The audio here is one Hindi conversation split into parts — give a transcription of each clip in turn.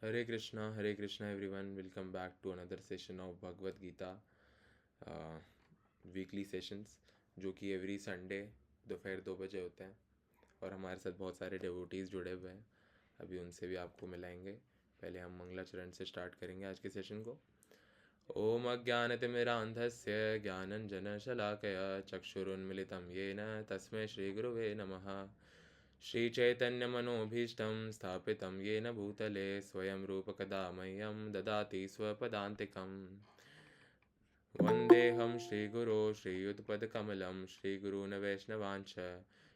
Hare Krishna everyone. Welcome back to another session of Bhagavad Gita weekly sessions जो कि एवरी संडे दोपहर 2 बजे होते हैं और हमारे साथ बहुत सारे डिवोटीज़ जुड़े हुए हैं। अभी उनसे भी आपको मिलाएंगे। पहले हम मंगलाचरण से स्टार्ट करेंगे आज के सेशन को। ओम अज्ञानतिमिरान्धस्य ज्ञानञ्जनशलाकया चक्षुरुन्मिलितं येन तस्मै श्रीगुरुवे नमः। श्रीचैतन्यमनोभीष्टं स्थापितं येन भूतले स्वयं रूपकदा मह्यं ददाति स्वपदान्तिकम्। वन्देऽहं श्रीगुरो श्रीयुतपदकमलं श्रीगुरून् वैष्णवांश्च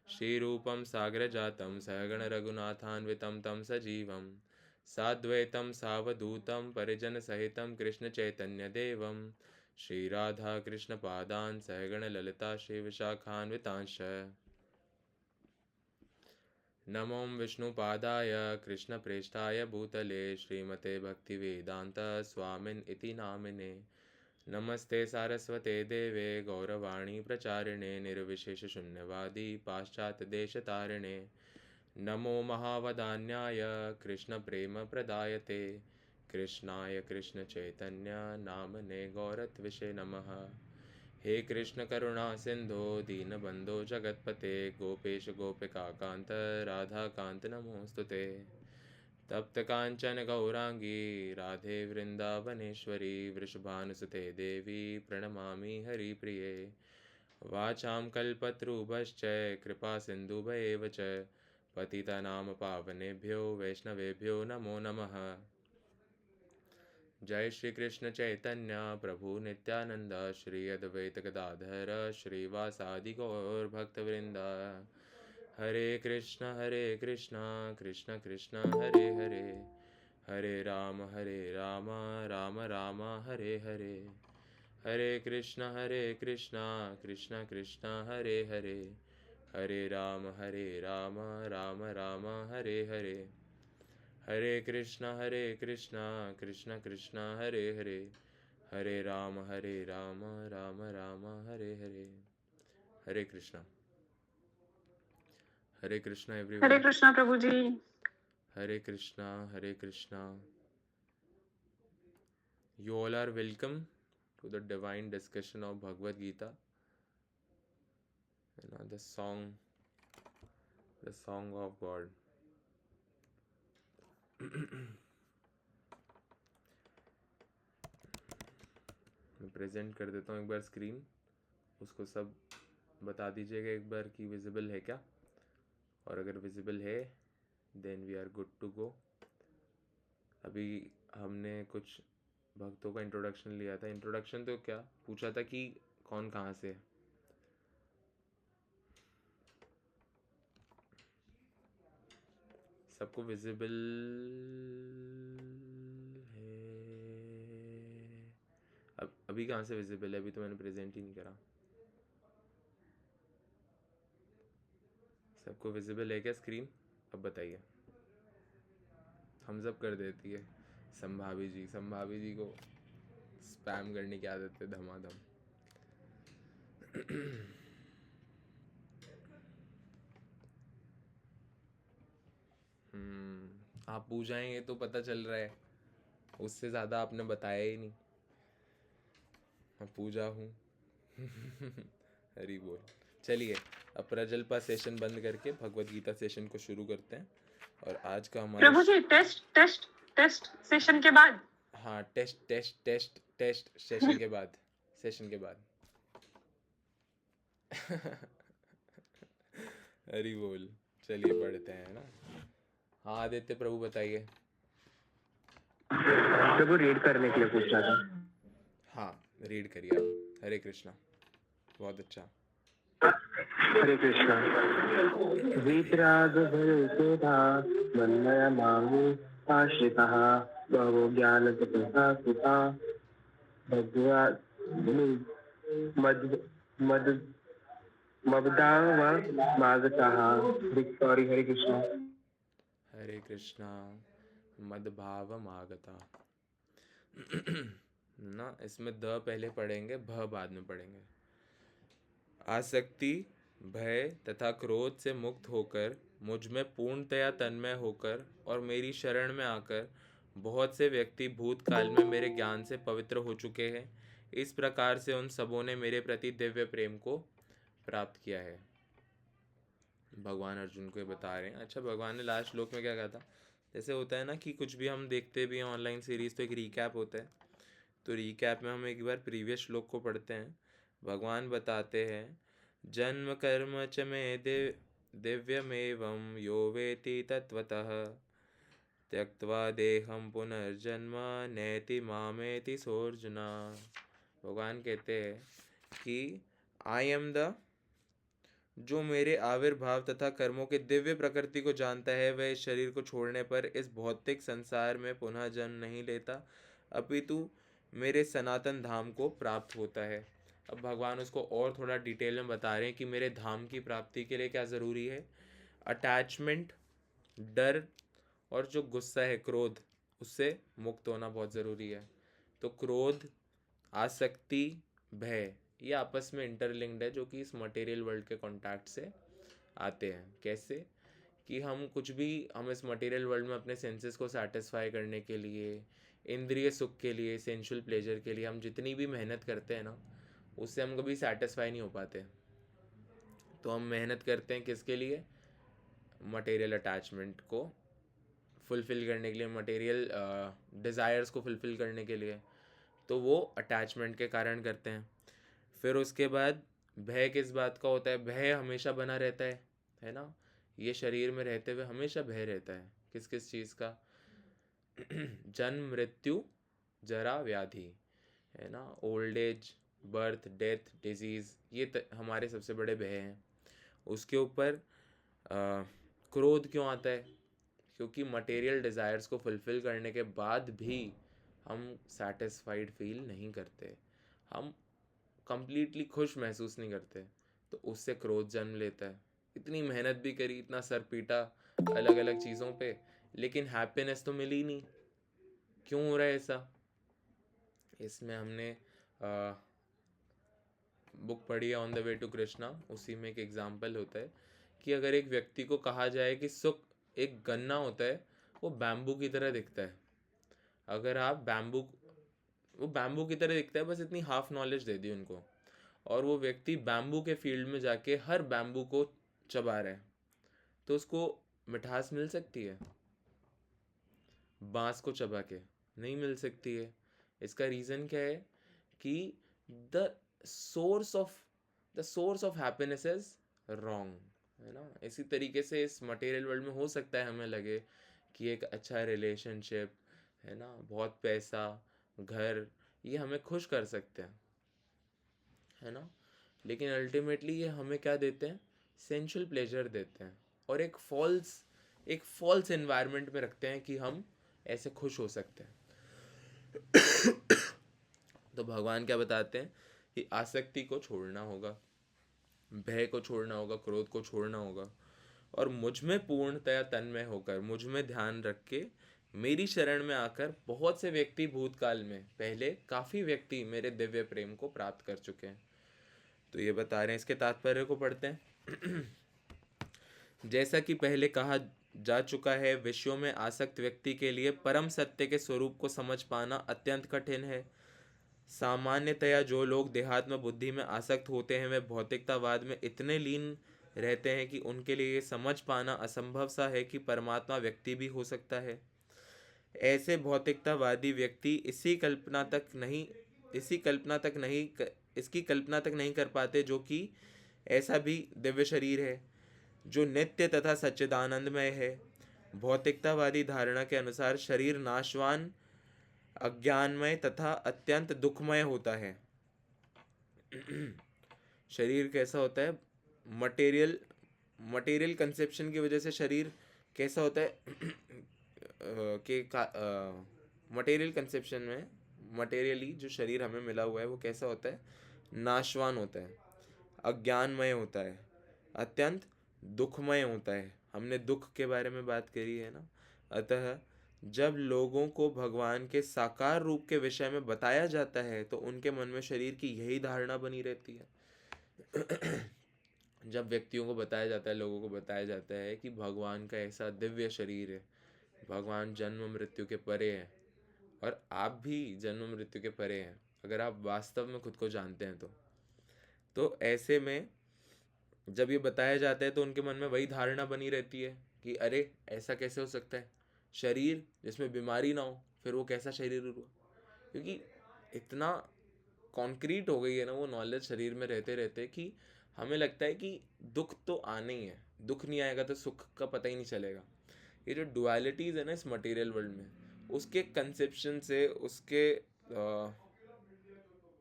श्रीरूपं सागरजातं सहगणरघुनाथान्वितं तं सजीवं साद्वैतं सावधूतं परिजनसहितं कृष्णचैतन्यदेवं श्रीराधाकृष्णपादान् सहगणललिता श्रीविशाखान्वितांश्च। नमो विष्णुपादाय कृष्णप्रेष्ठाय भूतले श्रीमते भक्तिवेदान्त स्वामिन् इति नामिने। नमस्ते सारस्वते देवे गौरवाणी प्रचारिणे निर्विशेषशून्यवादी पाश्चात्यदेशतारिणे। नमो महावदान्याय कृष्णप्रेमप्रदायते कृष्णाय कृष्णचैतन्य नामने गौरत्विषे नमः। हे कृष्ण करुणा सिंधो दीनबंधो जगतपते गोपेश गोपिका कांत राधा कांत नमोस्तुते। तप्त कांचन गौरांगी राधे वृंदावनेश्वरी वृषभानुसुते देवी प्रणमामि हरिप्रिये। वाचां कल्पतरुभश्च कृपा सिन्धुभैव च पतितानां पावनेभ्यो वैष्णवेभ्यो नमो नमः। जय श्री कृष्ण चैतन्य प्रभु नित्यानंद श्री अद्वैत गदाधर श्रीवासादि गौर भक्तवृंद। Hare Krishna Krishna Krishna Hare Hare Hare Ram Ram Ram Hare Hare. Hare Krishna Krishna Krishna Hare Hare Hare Ram Ram Ram Hare Hare. Hare Krishna Krishna Krishna Hare Hare Hare Ram Ram Ram Hare Hare. Hare Krishna Hare everyone. Krishna Prabhu ji. Hare Krishna. You all are welcome to the divine discussion of Bhagavad Gita. The song of God. मैं प्रेजेंट कर देता हूँ एक बार स्क्रीन, उसको सब बता दीजिएगा एक बार कि विजिबल है क्या, और अगर विजिबल है then we are good to go. अभी हमने कुछ भक्तों का इंट्रोडक्शन लिया था। इंट्रोडक्शन तो क्या पूछा था कि कौन कहाँ से है। सबको विजिबल है? अब अभी कहाँ से विजिबल है? अभी तो मैंने प्रेजेंट ही नहीं करा। सबको विजिबल है क्या स्क्रीन? अब बताइए। थम्स अप कर देती है संभावी जी को स्पैम करने की आदत है धमाधम। आप पूछाएंगे तो पता चल रहा है, उससे ज़्यादा आपने बताया ही नहीं। मैं पूजा हूँ। हरी बोल। चलिए अब प्रजल्पा सेशन बंद करके भगवत गीता सेशन को शुरू करते हैं। और आज का हमारा प्रभु जी टेस्ट सेशन के बाद। हाँ, टेस्ट सेशन के बाद हरी बोल। चलिए पढ़ते हैं ना। हाँ आदित्य प्रभु बताइए। प्रभु रीड करने के लिए पूछ रहा था। हाँ रीड करिए आप। हरे कृष्णा। बहुत अच्छा। हरे कृष्णा। वीतराग भयक्रोधा मन्मया माहु आश्रितः बहवो ज्ञानतपसा सुता भगवा मद मद मबदाव मागताः। सॉरी, हरे कृष्णा। हरे कृष्णा। मदभाव मागता ना, इसमें द पहले पढ़ेंगे, भ बाद में पढ़ेंगे। आसक्ति भय तथा क्रोध से मुक्त होकर मुझ में पूर्णतया तन्मय होकर और मेरी शरण में आकर बहुत से व्यक्ति भूतकाल में मेरे ज्ञान से पवित्र हो चुके हैं। इस प्रकार से उन सबों ने मेरे प्रति दिव्य प्रेम को प्राप्त किया है। भगवान अर्जुन को ये बता रहे हैं। अच्छा, भगवान ने लास्ट श्लोक में क्या कहा था? जैसे होता है ना कि कुछ भी हम देखते भी हैं ऑनलाइन सीरीज तो एक रिकैप होता है, तो रिकैप में हम एक बार प्रीवियस श्लोक को पढ़ते हैं। भगवान बताते हैं, जन्म कर्म च मे दिव्यमेवं यो वेति तत्वतः त्यक्त्वा देहम पुनर्जन्म नैति मामेति सोर्जुना। भगवान कहते हैं कि आई एम द, जो मेरे आविर्भाव तथा कर्मों के दिव्य प्रकृति को जानता है, वह इस शरीर को छोड़ने पर इस भौतिक संसार में पुनः जन्म नहीं लेता, अपितु मेरे सनातन धाम को प्राप्त होता है। अब भगवान उसको और थोड़ा डिटेल में बता रहे हैं कि मेरे धाम की प्राप्ति के लिए क्या ज़रूरी है। अटैचमेंट, डर और जो गुस्सा है, क्रोध, उससे मुक्त होना बहुत ज़रूरी है। तो क्रोध, आसक्ति, भय, ये आपस में इंटरलिंक्ड है, जो कि इस मटेरियल वर्ल्ड के कॉन्टैक्ट से आते हैं। कैसे कि हम इस मटेरियल वर्ल्ड में अपने सेंसेस को सेटिस्फाई करने के लिए, इंद्रिय सुख के लिए, सेंशुअल प्लेजर के लिए हम जितनी भी मेहनत करते हैं ना, उससे हम कभी सेटिस्फाई नहीं हो पाते। तो हम मेहनत करते हैं किसके लिए? मटेरियल अटैचमेंट को फुलफ़िल करने के लिए, मटेरियल डिज़ायर्स को फुलफ़िल करने के लिए। तो वो अटैचमेंट के कारण करते हैं। फिर उसके बाद भय किस बात का होता है? भय हमेशा बना रहता है ना? ये शरीर में रहते हुए हमेशा भय रहता है। किस किस चीज़ का? जन्म, मृत्यु, जरा, व्याधि, है ना? Old age, birth, death, disease, ये हमारे सबसे बड़े भय हैं। उसके ऊपर क्रोध क्यों आता है? क्योंकि मटेरियल डिज़ायर्स को फुलफ़िल करने के बाद भी हम सेटिस्फाइड फील नहीं करते, हम कंप्लीटली खुश महसूस नहीं करते, तो उससे क्रोध जन्म लेता है। इतनी मेहनत भी करी, इतना सर पीटा अलग अलग चीज़ों पे, लेकिन हैप्पीनेस तो मिली नहीं। क्यों हो रहा है ऐसा? इसमें हमने बुक पढ़ी है on the way to Krishna, उसी में एक एग्जाम्पल होता है कि अगर एक व्यक्ति को कहा जाए कि सुख एक गन्ना होता है, वो बैम्बू की तरह दिखता है। अगर आप वो बैम्बू की तरह दिखता है, बस इतनी हाफ नॉलेज दे दी उनको, और वो व्यक्ति बैम्बू के फील्ड में जाके हर बैम्बू को चबा रहा है, तो उसको मिठास मिल सकती है? बांस को चबा के नहीं मिल सकती है। इसका रीज़न क्या है? कि the source of the source of happiness is wrong, है ना? इसी तरीके से इस मटेरियल वर्ल्ड में हो सकता है हमें लगे कि एक अच्छा रिलेशनशिप, है ना, बहुत पैसा, घर, ये हमें खुश कर सकते हैं, है ना? लेकिन अल्टीमेटली ये हमें क्या देते हैं? सेंशुअल प्लेजर देते हैं, और एक फॉल्स एनवायरनमेंट में रखते हैं कि हम ऐसे खुश हो सकते हैं। तो भगवान क्या बताते हैं कि आसक्ति को छोड़ना होगा, भय को छोड़ना होगा, क्रोध को छोड़ना होगा, और मुझ में पूर्णतया तन्मय होकर, मुझ में ध्यान रख के, मेरी शरण में आकर बहुत से व्यक्ति भूतकाल में, पहले काफ़ी व्यक्ति मेरे दिव्य प्रेम को प्राप्त कर चुके हैं। तो ये बता रहे हैं, इसके तात्पर्य को पढ़ते हैं। जैसा कि पहले कहा जा चुका है, विषयों में आसक्त व्यक्ति के लिए परम सत्य के स्वरूप को समझ पाना अत्यंत कठिन है। सामान्यतया जो लोग देहात्म बुद्धि में आसक्त होते हैं, वे भौतिकतावाद में इतने लीन रहते हैं कि उनके लिए ये समझ पाना असंभव सा है कि परमात्मा व्यक्ति भी हो सकता है। ऐसे भौतिकतावादी व्यक्ति इसकी कल्पना तक नहीं कर पाते जो कि ऐसा भी दिव्य शरीर है जो नित्य तथा सच्चिदानंदमय है। भौतिकतावादी धारणा के अनुसार शरीर नाशवान, अज्ञानमय तथा अत्यंत दुखमय होता है। शरीर कैसा होता है? मटेरियल कंसेप्शन की वजह से शरीर कैसा होता है? कि मटेरियल कंसेप्शन में, मटेरियली जो शरीर हमें मिला हुआ है वो कैसा होता है? नाशवान होता है, अज्ञानमय होता है, अत्यंत दुखमय होता है। हमने दुख के बारे में बात करी है ना। अतः जब लोगों को भगवान के साकार रूप के विषय में बताया जाता है तो उनके मन में शरीर की यही धारणा बनी रहती है। जब व्यक्तियों को बताया जाता है, लोगों को बताया जाता है कि भगवान का ऐसा दिव्य शरीर है भगवान जन्म मृत्यु के परे हैं और आप भी जन्म मृत्यु के परे हैं, अगर आप वास्तव में खुद को जानते हैं तो ऐसे में जब ये बताया जाता है तो उनके मन में वही धारणा बनी रहती है कि अरे ऐसा कैसे हो सकता है, शरीर जिसमें बीमारी ना हो फिर वो कैसा शरीर हुआ। क्योंकि इतना कॉन्क्रीट हो गई है ना वो नॉलेज शरीर में रहते रहते कि हमें लगता है कि दुख तो आना ही है, दुख नहीं आएगा तो सुख का पता ही नहीं चलेगा। ये जो डुअलिटीज़ है ना इस मटेरियल वर्ल्ड में, उसके कंसेप्शन से, उसके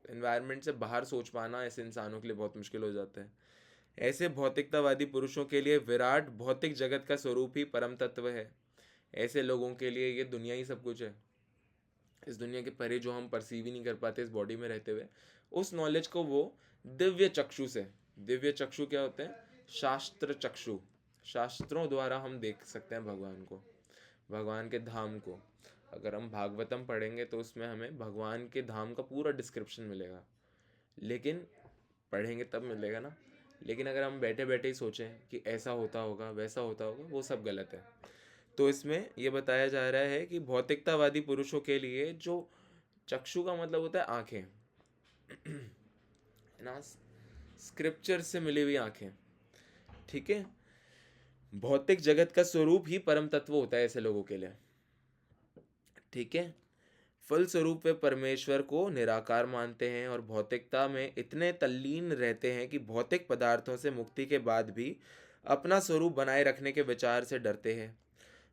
एनवायरनमेंट से बाहर सोच पाना ऐसे इंसानों के लिए बहुत मुश्किल हो जाता है। ऐसे भौतिकतावादी पुरुषों के लिए विराट भौतिक जगत का स्वरूप ही परम तत्व है। ऐसे लोगों के लिए ये दुनिया ही सब कुछ है। इस दुनिया के परे जो हम परसीव ही नहीं कर पाते इस बॉडी में रहते हुए, उस नॉलेज को वो दिव्य चक्षु से, दिव्य चक्षु क्या होते हैं? शास्त्र चक्षु, शास्त्रों द्वारा हम देख सकते हैं भगवान को, भगवान के धाम को। अगर हम भागवतम पढ़ेंगे तो उसमें हमें भगवान के धाम का पूरा डिस्क्रिप्शन मिलेगा, लेकिन पढ़ेंगे तब मिलेगा ना। लेकिन अगर हम बैठे बैठे ही सोचें कि ऐसा होता होगा वैसा होता होगा, वो सब गलत है। तो इसमें ये बताया जा रहा है कि भौतिकतावादी पुरुषों के लिए जो चक्षु का मतलब होता है आंखें है ना, स्क्रिप्चर से मिली हुई आंखें, ठीक है। भौतिक जगत का स्वरूप ही परम तत्व होता है ऐसे लोगों के लिए, ठीक है। फलस्वरूप वे परमेश्वर को निराकार मानते हैं और भौतिकता में इतने तल्लीन रहते हैं कि भौतिक पदार्थों से मुक्ति के बाद भी अपना स्वरूप बनाए रखने के विचार से डरते हैं।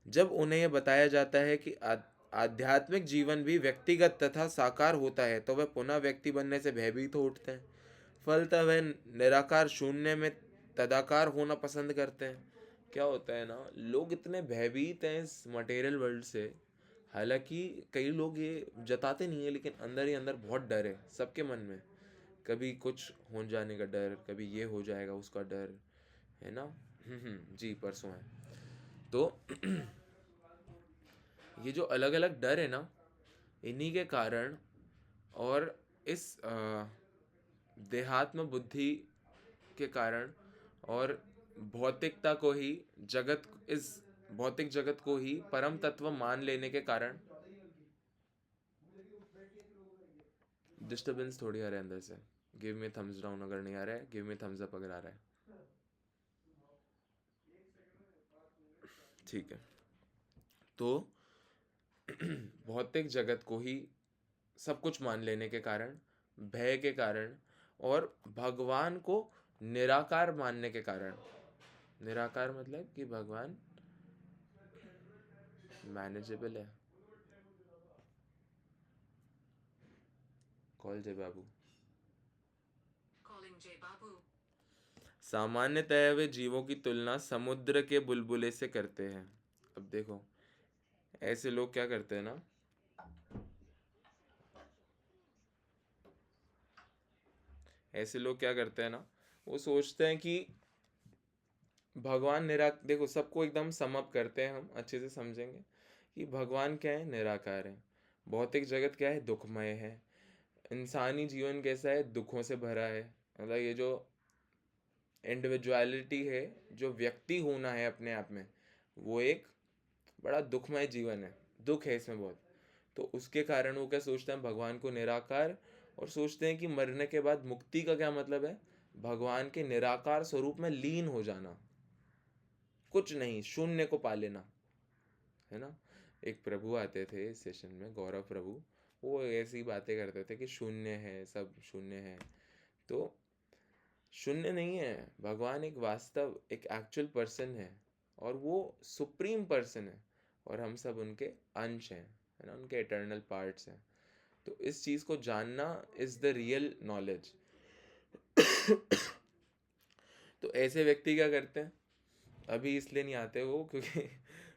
जब उन्हें यह बताया जाता है कि आध्यात्मिक जीवन भी व्यक्तिगत तथा साकार होता है तो वह पुनः व्यक्ति बनने से भयभीत हो उठते हैं। फलतः वह निराकार शून्य में तदाकार होना पसंद करते हैं। क्या होता है ना, लोग इतने भयभीत हैं इस मटेरियल वर्ल्ड से, हालांकि कई लोग ये जताते नहीं है लेकिन अंदर ही अंदर बहुत डर है सबके मन में। कभी कुछ हो जाने का डर, कभी ये हो जाएगा उसका डर, है ना। जी परसों है तो ये जो अलग अलग डर है ना, इन्हीं के कारण और इस देहात्म बुद्धि के कारण और भौतिकता को ही जगत, इस भौतिक जगत को ही परम तत्व मान लेने के कारण, डिस्टर्बेंस थोड़ी आ रहा है अंदर से। गिव मी थम्स डाउन अगर नहीं आ रहा है, गिव मी थम्स अप अगर आ रहा है, ठीक है। तो भौतिक जगत को ही सब कुछ मान लेने के कारण, भय के कारण और भगवान को निराकार मानने के कारण, निराकार मतलब कि भगवान मैनेजेबल है। कॉल जय बाबू, कॉलिंग जय बाबू। सामान्यतः वे जीवों की तुलना समुद्र के बुलबुले से करते हैं। अब देखो ऐसे लोग क्या करते हैं ना, ऐसे लोग क्या करते हैं ना, वो सोचते हैं कि भगवान देखो सबको एकदम सम अप करते हैं, हम अच्छे से समझेंगे कि भगवान क्या है, निराकार है। भौतिक जगत क्या है, दुखमय है। इंसानी जीवन कैसा है, दुखों से भरा है। मतलब ये जो इंडिविजुअलिटी है, जो व्यक्ति होना है अपने आप में, वो एक बड़ा दुखमय जीवन है, दुख है इसमें बहुत। तो उसके कारण वो क्या सोचते हैं, भगवान को निराकार, और सोचते हैं कि मरने के बाद मुक्ति का क्या मतलब है, भगवान के निराकार स्वरूप में लीन हो जाना, कुछ नहीं, शून्य को पा लेना, है ना। एक प्रभु आते थे इस सेशन में, गौरव प्रभु, वो ऐसी बातें करते थे कि शून्य है, सब शून्य है। तो शून्य नहीं है, भगवान एक वास्तव, एक एक्चुअल पर्सन है और वो सुप्रीम पर्सन है और हम सब उनके अंश हैं, है ना, उनके इटर्नल पार्ट्स हैं। तो इस चीज़ को जानना इज द रियल नॉलेज। तो ऐसे व्यक्ति क्या करते हैं, अभी इसलिए नहीं आते वो क्योंकि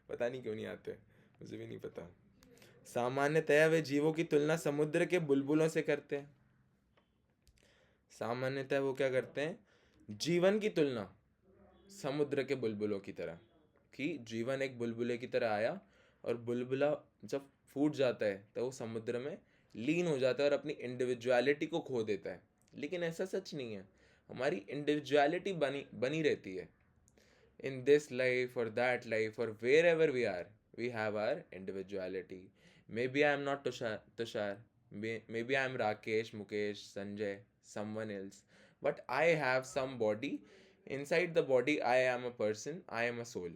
पता नहीं क्यों नहीं आते, मुझे भी नहीं पता। सामान्यतया वे जीवों की तुलना समुद्र के बुलबुलों से करते हैं। सामान्यतः वो क्या करते हैं, जीवन की तुलना समुद्र के बुलबुलों की तरह, कि जीवन एक बुलबुले की तरह आया और बुलबुला जब फूट जाता है तो वो समुद्र में लीन हो जाता है और अपनी इंडिविजुअलिटी को खो देता है। लेकिन ऐसा सच नहीं है, हमारी इंडिविजुअलिटी बनी रहती है इन दिस लाइफ और दैट लाइफ और wherever we are, We have our individuality. Maybe I am not Tushar. Maybe I am Rakesh, Mukesh, Sanjay, someone else. But I have some body. Inside the body, I am a person. I am a soul.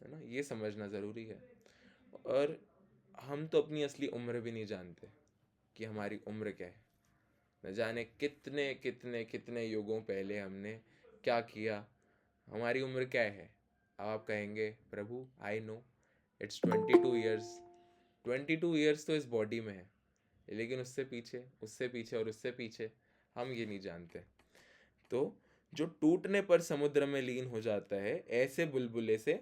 है ना, ये समझना ज़रूरी है. और हम तो अपनी असली उम्र भी नहीं जानते कि हमारी उम्र क्या है. न जाने कितने कितने कितने युगों पहले हमने क्या किया. हमारी उम्र क्या है. अब आप कहेंगे प्रभु I know it's 22 years. 22 years तो इस बॉडी में है, लेकिन उससे पीछे और उससे पीछे हम ये नहीं जानते. तो जो टूटने पर समुद्र में लीन हो जाता है, ऐसे बुलबुले से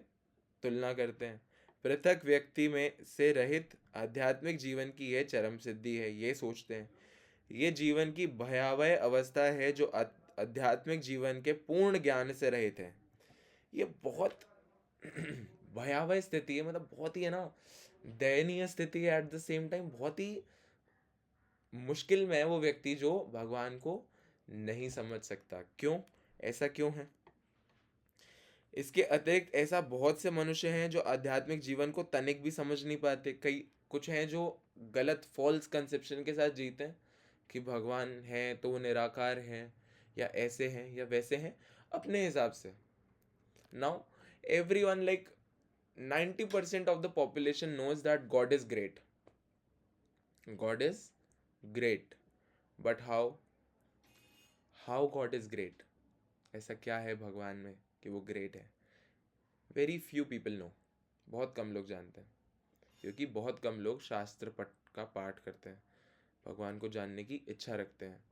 तुलना करते हैं. पृथक व्यक्ति में से रहित आध्यात्मिक जीवन की यह चरम सिद्धि है. ये सोचते हैं ये जीवन की भयावह अवस्था है जो आध्यात्मिक जीवन के पूर्ण ज्ञान से रहित है. ये बहुत भयावह स्थिति है, मतलब बहुत ही है ना दयनीय स्थिति है. एट द सेम टाइम बहुत ही मुश्किल में है वो व्यक्ति जो भगवान को नहीं समझ सकता. क्यों, ऐसा क्यों है? इसके अतिरिक्त ऐसा बहुत से मनुष्य हैं जो आध्यात्मिक जीवन को तनिक भी समझ नहीं पाते. कुछ हैं जो गलत फॉल्स कंसेप्शन के साथ जीते हैं कि भगवान है तो वो निराकार हैं, या ऐसे हैं या वैसे हैं अपने हिसाब से. Now everyone, like 90% of the population knows that God is great. God is great. But how God is great? ऐसा क्या है भगवान में कि वो ग्रेट है? Very few people know. बहुत कम लोग जानते हैं, क्योंकि बहुत कम लोग शास्त्र का पाठ करते हैं, भगवान को जानने की इच्छा रखते हैं.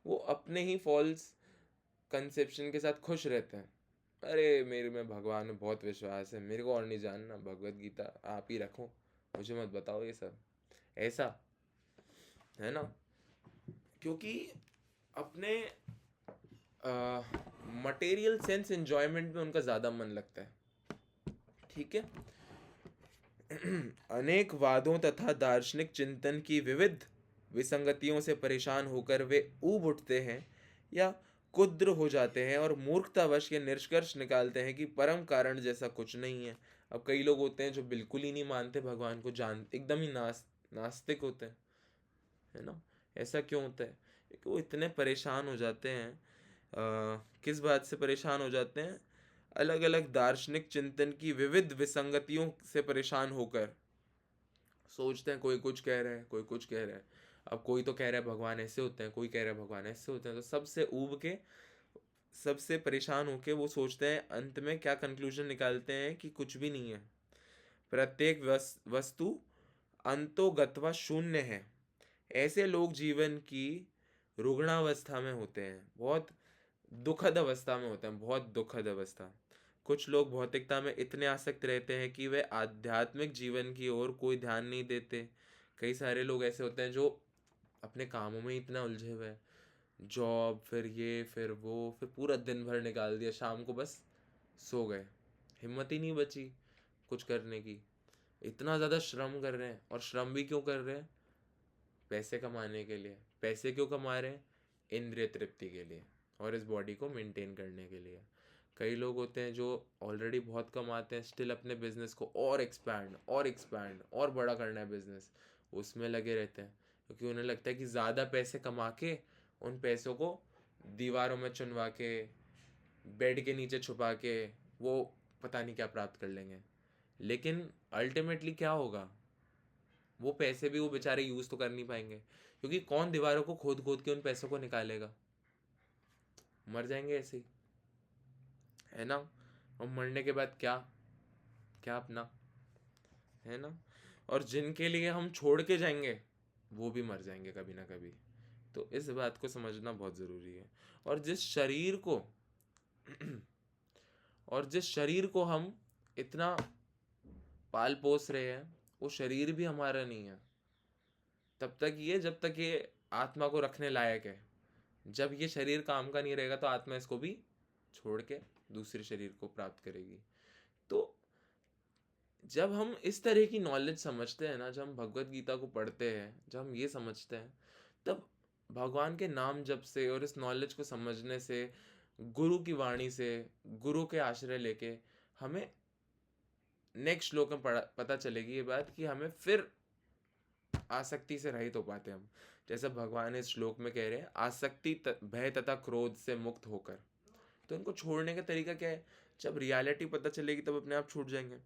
वो अपने ही फॉल्स कंसेप्शन के साथ खुश रहते हैं. अरे मेरे में भगवान में बहुत विश्वास है, मेरे को और नहीं जानना, भगवत गीता आप ही रखो, मुझे मत बताओ ये सब. ऐसा है ना, क्योंकि अपने मटेरियल सेंस एंजॉयमेंट में उनका ज़्यादा मन लगता है. ठीक है. अनेक वादों तथा दार्शनिक चिंतन की विविध विसंगतियों से परेशान होकर वे ऊब उठते हैं या कुद्र हो जाते हैं और मूर्खतावश ये निष्कर्ष निकालते हैं कि परम कारण जैसा कुछ नहीं है. अब कई लोग होते हैं जो बिल्कुल ही नहीं मानते भगवान को, एकदम ही नास्तिक होते हैं, है ना. ऐसा क्यों होता है? क्योंकि वो इतने परेशान हो जाते हैं. किस बात से परेशान हो जाते हैं? अलग अलग दार्शनिक चिंतन की विविध विसंगतियों से परेशान होकर सोचते हैं कोई कुछ कह रहा है, कोई कुछ कह रहा है. अब कोई तो कह रहा है भगवान ऐसे होते हैं, कोई कह रहा है भगवान ऐसे होते हैं. तो सबसे ऊब के, सबसे परेशान होके वो सोचते हैं, अंत में क्या कंक्लूजन निकालते हैं कि कुछ भी नहीं है. प्रत्येक वस्तु अंतोगत्वा शून्य है. ऐसे लोग जीवन की रुग्णावस्था में होते हैं, बहुत दुखद अवस्था में होते हैं, बहुत दुखद अवस्था. कुछ लोग भौतिकता में इतने आसक्त रहते हैं कि वे आध्यात्मिक जीवन की ओर कोई ध्यान नहीं देते. कई सारे लोग ऐसे होते हैं जो अपने कामों में इतना उलझे हुए हैं, जॉब, फिर ये फिर वो, फिर पूरा दिन भर निकाल दिया, शाम को बस सो गए, हिम्मत ही नहीं बची कुछ करने की. इतना ज़्यादा श्रम कर रहे हैं, और श्रम भी क्यों कर रहे हैं? पैसे कमाने के लिए. पैसे क्यों कमा रहे हैं? इंद्रिय तृप्ति के लिए और इस बॉडी को मेंटेन करने के लिए. कई लोग होते हैं जो ऑलरेडी बहुत कमाते हैं, स्टिल अपने बिजनेस को और एक्सपैंड और बड़ा करना है बिजनेस, उसमें लगे रहते हैं, क्योंकि उन्हें लगता है कि ज़्यादा पैसे कमा के उन पैसों को दीवारों में चुनवा के, बेड के नीचे छुपा के वो पता नहीं क्या प्राप्त कर लेंगे. लेकिन अल्टीमेटली क्या होगा? वो पैसे भी वो बेचारे यूज़ तो कर नहीं पाएंगे, क्योंकि कौन दीवारों को खोद खोद के उन पैसों को निकालेगा? मर जाएंगे ऐसे ही, है ना. और मरने के बाद क्या क्या अपना, है ना. और जिनके लिए हम छोड़ के जाएंगे वो भी मर जाएंगे कभी ना कभी. तो इस बात को समझना बहुत ज़रूरी है. और जिस शरीर को हम इतना पाल पोस रहे हैं, वो शरीर भी हमारा नहीं है जब तक ये आत्मा को रखने लायक है. जब ये शरीर काम का नहीं रहेगा तो आत्मा इसको भी छोड़ के दूसरे शरीर को प्राप्त करेगी. तो जब हम इस तरह की नॉलेज समझते हैं ना, जब हम भगवत गीता को पढ़ते हैं, जब हम ये समझते हैं, तब भगवान के नाम जप से और इस नॉलेज को समझने से, गुरु की वाणी से, गुरु के आश्रय लेके हमें नेक्स्ट श्लोक में पता चलेगी ये बात कि हमें फिर आसक्ति से रहित हो पाते हम। जैसे भगवान इस श्लोक में कह रहे हैं, आसक्ति भय तथा क्रोध से मुक्त होकर। तो इनको छोड़ने का तरीका क्या है? जब रियलिटी पता चलेगी तब अपने आप छूट जाएंगे।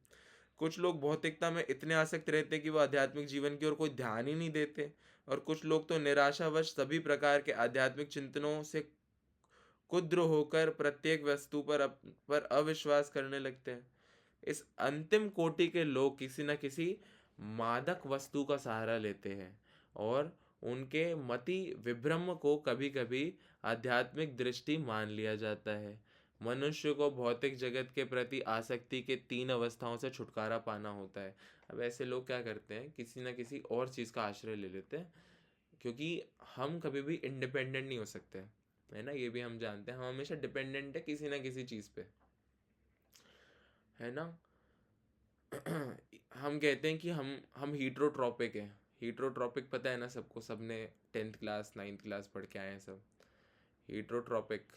कुछ लोग भौतिकता में इतने आसक्त रहते हैं कि वो आध्यात्मिक जीवन की ओर कोई ध्यान ही नहीं देते, और कुछ लोग तो निराशावश सभी प्रकार के आध्यात्मिक चिंतनों से कुद्र होकर प्रत्येक वस्तु पर अविश्वास करने लगते हैं। इस अंतिम कोटि के लोग किसी न किसी मादक वस्तु का सहारा लेते हैं, और उनके मति विभ्रम को कभी कभी आध्यात्मिक दृष्टि मान लिया जाता है। मनुष्य को भौतिक जगत के प्रति आसक्ति के 3 अवस्थाओं से छुटकारा पाना होता है। अब ऐसे लोग क्या करते हैं, किसी न किसी और चीज़ का आश्रय ले लेते हैं, क्योंकि हम कभी भी इंडिपेंडेंट नहीं हो सकते, है ना। ये भी हम जानते हैं, हम हमेशा डिपेंडेंट है किसी न किसी चीज़ पे, है ना। हम कहते हैं कि हम हीट्रोट्रॉपिक हैं। हीट्रोट्रॉपिक पता है ना सबको, सबने 10th क्लास 9th क्लास पढ़ के आए हैं सब। हीट्रोट्रॉपिक,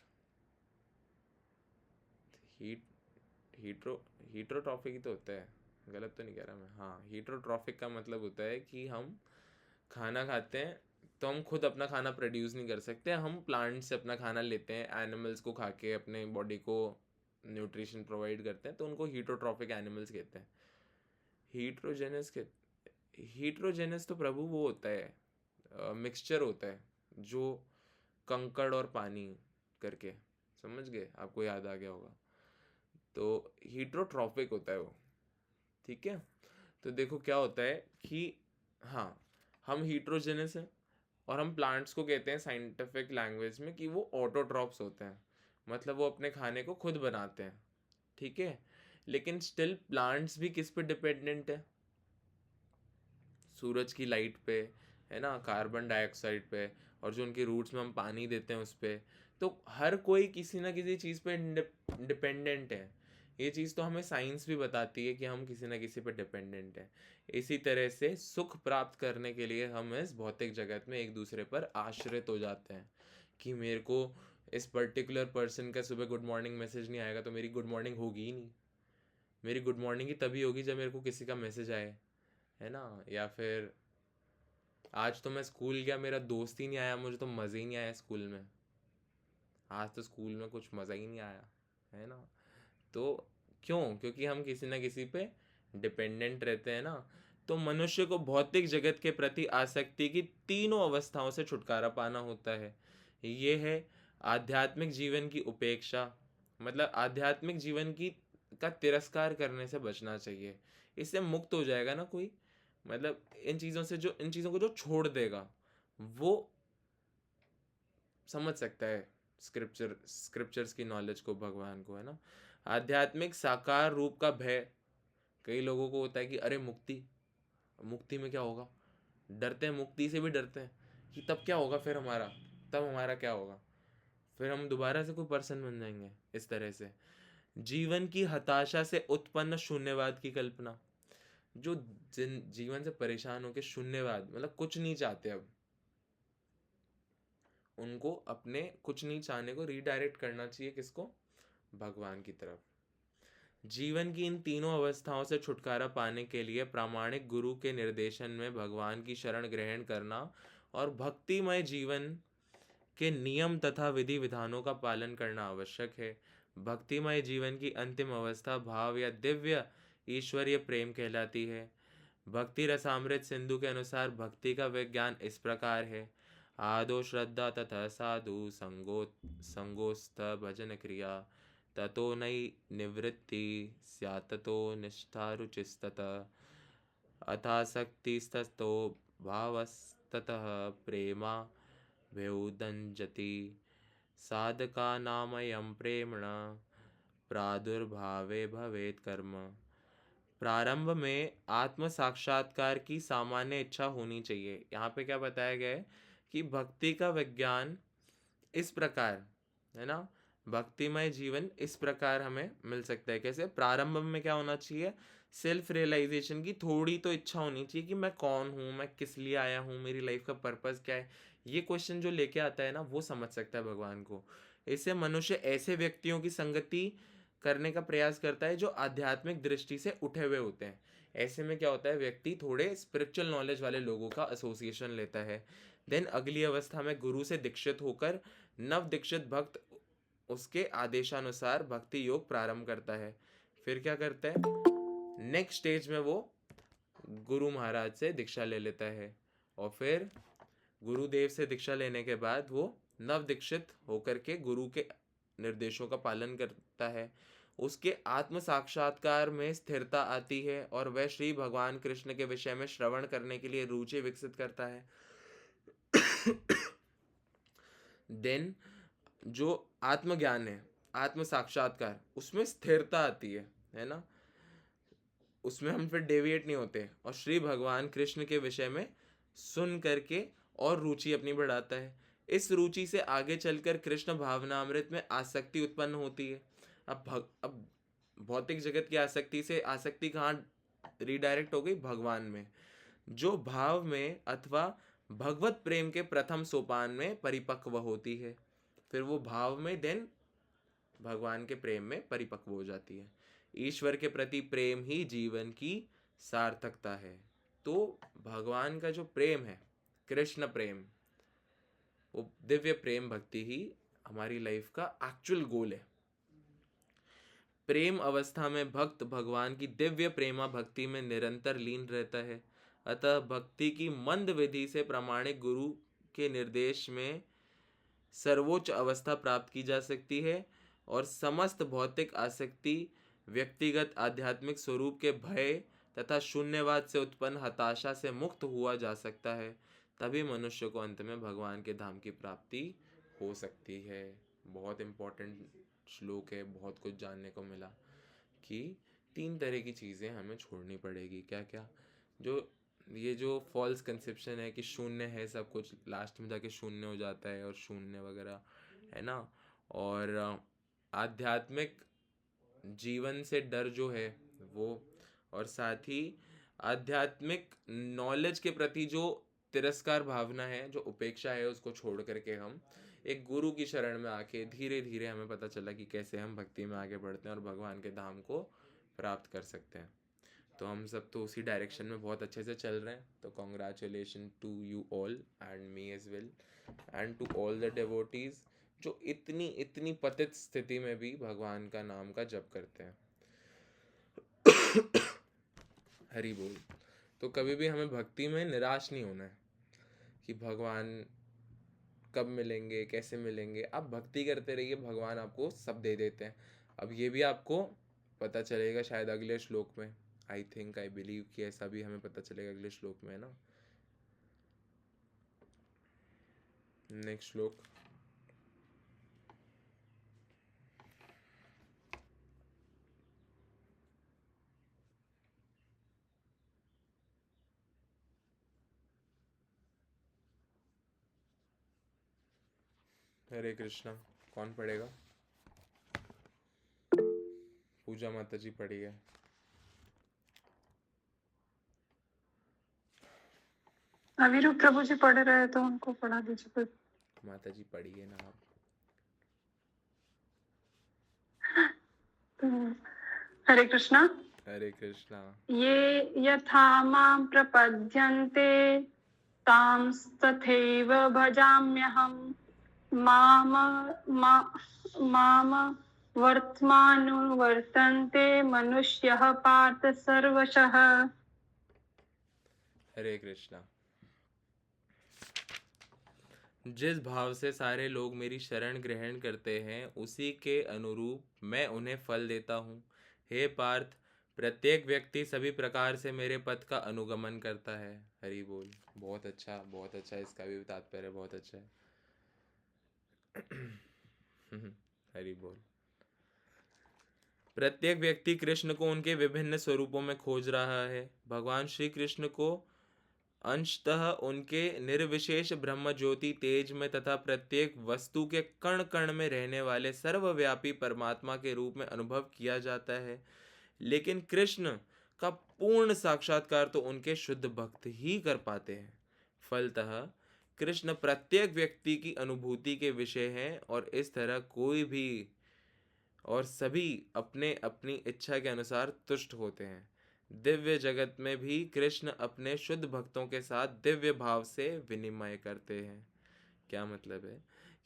हीट हीट्रो हीट्रोट्रॉफिक ही तो होता है, गलत तो नहीं कह रहा मैं। हाँ, हीट्रोट्रॉफिक का मतलब होता है कि हम खाना खाते हैं तो हम खुद अपना खाना प्रोड्यूस नहीं कर सकते, हम प्लांट से अपना खाना लेते हैं, एनिमल्स को खा के अपने बॉडी को न्यूट्रिशन प्रोवाइड करते हैं, तो उनको हीट्रोट्रॉफिक एनिमल्स कहते हैं। हीट्रोजेनस के हीट्रोजेनस तो प्रभु वो होता है, मिक्सचर होता है जो कंकड़ और पानी करके, समझ गए, आपको याद आ गया होगा। तो हीट्रोट्रॉफिक होता है वो, ठीक है। तो देखो क्या होता है कि हाँ, हम हीट्रोजेनस हैं, और हम प्लांट्स को कहते हैं साइंटिफिक लैंग्वेज में कि वो ऑटोट्रॉप्स होते हैं, मतलब वो अपने खाने को खुद बनाते हैं, ठीक है। लेकिन स्टिल प्लांट्स भी किस पे डिपेंडेंट है? सूरज की लाइट पे, है ना, कार्बन डाइऑक्साइड पे, और जो उनके रूट्स में हम पानी देते हैं उस पे। तो हर कोई किसी ना किसी चीज़ पे डिपेंडेंट है। ये चीज़ तो हमें साइंस भी बताती है कि हम किसी ना किसी पे डिपेंडेंट हैं। इसी तरह से सुख प्राप्त करने के लिए हम इस भौतिक जगत में एक दूसरे पर आश्रित हो जाते हैं कि मेरे को इस पर्टिकुलर पर्सन का सुबह गुड मॉर्निंग मैसेज नहीं आएगा तो मेरी गुड मॉर्निंग होगी ही नहीं। मेरी गुड मॉर्निंग ही तभी होगी जब मेरे को किसी का मैसेज आए, है ना। या फिर आज तो मैं स्कूल गया, मेरा दोस्त ही नहीं आया, मुझे तो मज़े ही नहीं आया स्कूल में। आज तो स्कूल में कुछ मज़ा ही नहीं आया, है ना। तो क्यों? क्योंकि हम किसी ना किसी पे डिपेंडेंट रहते हैं ना। तो मनुष्य को भौतिक जगत के प्रति आसक्ति की तीनों अवस्थाओं से छुटकारा पाना होता है। ये है आध्यात्मिक जीवन की उपेक्षा, मतलब आध्यात्मिक जीवन की का तिरस्कार करने से बचना चाहिए। इससे मुक्त हो जाएगा ना कोई, मतलब इन चीज़ों को जो छोड़ देगा वो समझ सकता है स्क्रिप्चर्स की नॉलेज को, भगवान को, है ना। आध्यात्मिक साकार रूप का भय कई लोगों को होता है कि अरे मुक्ति, मुक्ति में क्या होगा, डरते हैं, मुक्ति से भी डरते हैं कि तब क्या होगा, फिर हमारा क्या होगा, फिर हम दोबारा से कोई पर्सन बन जाएंगे। इस तरह से जीवन की हताशा से उत्पन्न शून्यवाद की कल्पना, जो जीवन से परेशान होकर शून्यवाद, मतलब कुछ नहीं चाहते, अब उनको अपने कुछ नहीं चाहने को रीडायरेक्ट करना चाहिए, किसको? भगवान की तरफ। जीवन की इन तीनों अवस्थाओं से छुटकारा पाने के लिए प्रामाणिक गुरु के निर्देशन में भगवान की शरण ग्रहण करना और भक्तिमय जीवन के नियम तथा विधि विधानों का पालन करना आवश्यक है। भक्तिमय जीवन की अंतिम अवस्था भाव या दिव्य ईश्वरीय प्रेम कहलाती है। भक्ति रसामृत सिंधु के अनुसार भक्ति का विज्ञान इस प्रकार है: आदो श्रद्धा तथा साधु संगोस्थ भजन क्रिया, ततो नई निवृत्ति स्यात्तो निष्ठा रुचिस्ततः, अथासक्तिस्ततो भावस्ततः प्रेमा भेउदञ्जति, साधका नामयं प्रेमण प्रादुर्भावे भवेत् कर्म। प्रारंभ में आत्म साक्षात्कार की सामान्य इच्छा होनी चाहिए। यहाँ पे क्या बताया गया है कि भक्ति का विज्ञान इस प्रकार, है ना, भक्तिमय जीवन इस प्रकार हमें मिल सकता है। कैसे? प्रारंभ में क्या होना चाहिए? सेल्फ रियलाइजेशन की थोड़ी तो इच्छा होनी चाहिए कि मैं कौन हूँ, मैं किस लिए आया हूँ, मेरी लाइफ का पर्पस क्या है। ये क्वेश्चन जो लेके आता है ना, वो समझ सकता है भगवान को। इससे मनुष्य ऐसे व्यक्तियों की संगति करने का प्रयास करता है जो आध्यात्मिक दृष्टि से उठे हुए होते हैं। ऐसे में क्या होता है, व्यक्ति थोड़े स्पिरिचुअल नॉलेज वाले लोगों का एसोसिएशन लेता है। देन अगली अवस्था में गुरु से दीक्षित होकर नव दीक्षित भक्त उसके आदेशानुसार भक्ति योग प्रारंभ करता है। फिर क्या करता है, नेक्स्ट स्टेज में वो गुरु महाराज से दीक्षा ले लेता है और फिर गुरुदेव से दीक्षा लेने के बाद वो नव दीक्षित होकर के गुरु के निर्देशों का पालन करता है। उसके आत्म साक्षात्कार में स्थिरता आती है और वह श्री भगवान कृष्ण के विषय में श्रवण करने के लिए रुचि विकसित करता है। देन जो आत्मज्ञान है, आत्म साक्षात्कार, उसमें स्थिरता आती है ना, उसमें हम फिर डेविएट नहीं होते और श्री भगवान कृष्ण के विषय में सुन करके और रुचि अपनी बढ़ाता है। इस रुचि से आगे चलकर कृष्ण भावनामृत में आसक्ति उत्पन्न होती है। अब भौतिक जगत की आसक्ति से आसक्ति कहाँ रिडायरेक्ट हो गई, भगवान में, जो भाव में अथवा भगवत प्रेम के प्रथम सोपान में परिपक्व होती है। फिर वो भाव में देन भगवान के प्रेम में परिपक्व हो जाती है। ईश्वर के प्रति प्रेम ही जीवन की सार्थकता है। तो भगवान का जो प्रेम है, कृष्ण प्रेम, वो दिव्य प्रेम भक्ति ही हमारी लाइफ का एक्चुअल गोल है। प्रेम अवस्था में भक्त भगवान की दिव्य प्रेमा भक्ति में निरंतर लीन रहता है। अतः भक्ति की मंद विधि से प्रामाणिक गुरु के निर्देश में सर्वोच्च अवस्था प्राप्त की जा सकती है और समस्त भौतिक आसक्ति, व्यक्तिगत आध्यात्मिक स्वरूप के भय तथा शून्यवाद से उत्पन्न हताशा से मुक्त हुआ जा सकता है। तभी मनुष्य को अंत में भगवान के धाम की प्राप्ति हो सकती है। बहुत इम्पोर्टेंट श्लोक है, बहुत कुछ जानने को मिला कि 3 तरह की चीज़ें हमें छोड़नी पड़ेगी। क्या क्या, जो फॉल्स कंसेप्शन है कि शून्य है सब कुछ, लास्ट में जाके शून्य हो जाता है और शून्य वगैरह है ना, और आध्यात्मिक जीवन से डर जो है वो, और साथ ही आध्यात्मिक नॉलेज के प्रति जो तिरस्कार भावना है, जो उपेक्षा है, उसको छोड़ करके हम एक गुरु की शरण में आके धीरे धीरे हमें पता चला कि कैसे हम भक्ति में आगे बढ़ते हैं और भगवान के धाम को प्राप्त कर सकते हैं। तो हम सब तो उसी डायरेक्शन में बहुत अच्छे से चल रहे हैं। तो congratulation to you all and me as well and to all the devotees जो इतनी पतित स्थिति में भी भगवान का नाम का जप करते हैं। हरि बोल। तो कभी भी हमें भक्ति में निराश नहीं होना है कि भगवान कब मिलेंगे, कैसे मिलेंगे। आप भक्ति करते रहिए, भगवान आपको सब दे देते हैं। अब ये भी आपको पता चलेगा शायद अगले श्लोक में, आई बिलीव कि ऐसा भी हमें पता चलेगा अगले श्लोक में, है ना। नेक्स्ट श्लोक, हरे कृष्णा। कौन पढ़ेगा? पूजा माता जी पढ़ी है। अवीरू प्रभु जी पढ़ रहे तो उनको पढ़ा दीजिए फिर। माता जी पढ़िए ना आप। हरे कृष्णा। हरे कृष्णा। ये यथा मां प्रपद्यन्ते तां तथैव भजाम्यहम् माम वर्तमानुवर्तन्ते मनुष्यः पार्थ सर्वशः। हरे कृष्णा। जिस भाव से सारे लोग मेरी शरण ग्रहण करते हैं उसी के अनुरूप मैं उन्हें फल देता हूँ। हे पार्थ, प्रत्येक व्यक्ति सभी प्रकार से मेरे पथ का अनुगमन करता है। हरि बोल। बहुत अच्छा, बहुत अच्छा, इसका भी तात्पर्य बहुत अच्छा है। हरि बोल। प्रत्येक व्यक्ति कृष्ण को उनके विभिन्न स्वरूपों में खोज रहा है। भगवान श्री कृष्ण को अंशतः उनके निर्विशेष ब्रह्म ज्योति तेज में तथा प्रत्येक वस्तु के कण कण में रहने वाले सर्वव्यापी परमात्मा के रूप में अनुभव किया जाता है। लेकिन कृष्ण का पूर्ण साक्षात्कार तो उनके शुद्ध भक्त ही कर पाते हैं। फलतः कृष्ण प्रत्येक व्यक्ति की अनुभूति के विषय हैं और इस तरह कोई भी और सभी अपने अपनी इच्छा के अनुसार तुष्ट होते हैं। दिव्य जगत में भी कृष्ण अपने शुद्ध भक्तों के साथ दिव्य भाव से विनिमय करते हैं। क्या मतलब है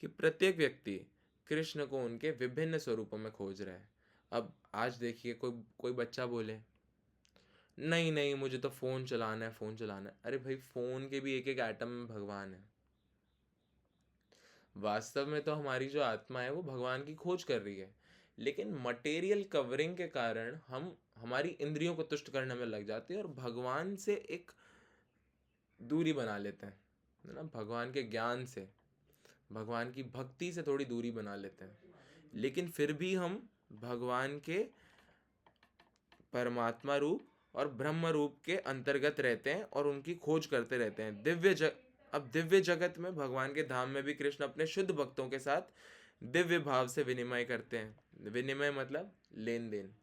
कि प्रत्येक व्यक्ति कृष्ण को उनके विभिन्न स्वरूपों में खोज रहा है। अब आज देखिए, कोई कोई बच्चा बोले नहीं नहीं मुझे तो फ़ोन चलाना है, फ़ोन चलाना है। अरे भाई, फ़ोन के भी एक एक एटम में भगवान है। वास्तव में तो हमारी जो आत्मा है वो भगवान की खोज कर रही है, लेकिन मटेरियल कवरिंग के कारण हम हमारी इंद्रियों को तुष्ट करने में लग जाते हैं और भगवान से एक दूरी बना लेते हैं, है ना। भगवान के ज्ञान से, भगवान की भक्ति से थोड़ी दूरी बना लेते हैं, लेकिन फिर भी हम भगवान के परमात्मा रूप और ब्रह्म रूप के अंतर्गत रहते हैं और उनकी खोज करते रहते हैं। अब दिव्य जगत में, भगवान के धाम में भी कृष्ण अपने शुद्ध भक्तों के साथ दिव्य भाव से विनिमय करते हैं। विनिमय मतलब लेन देन।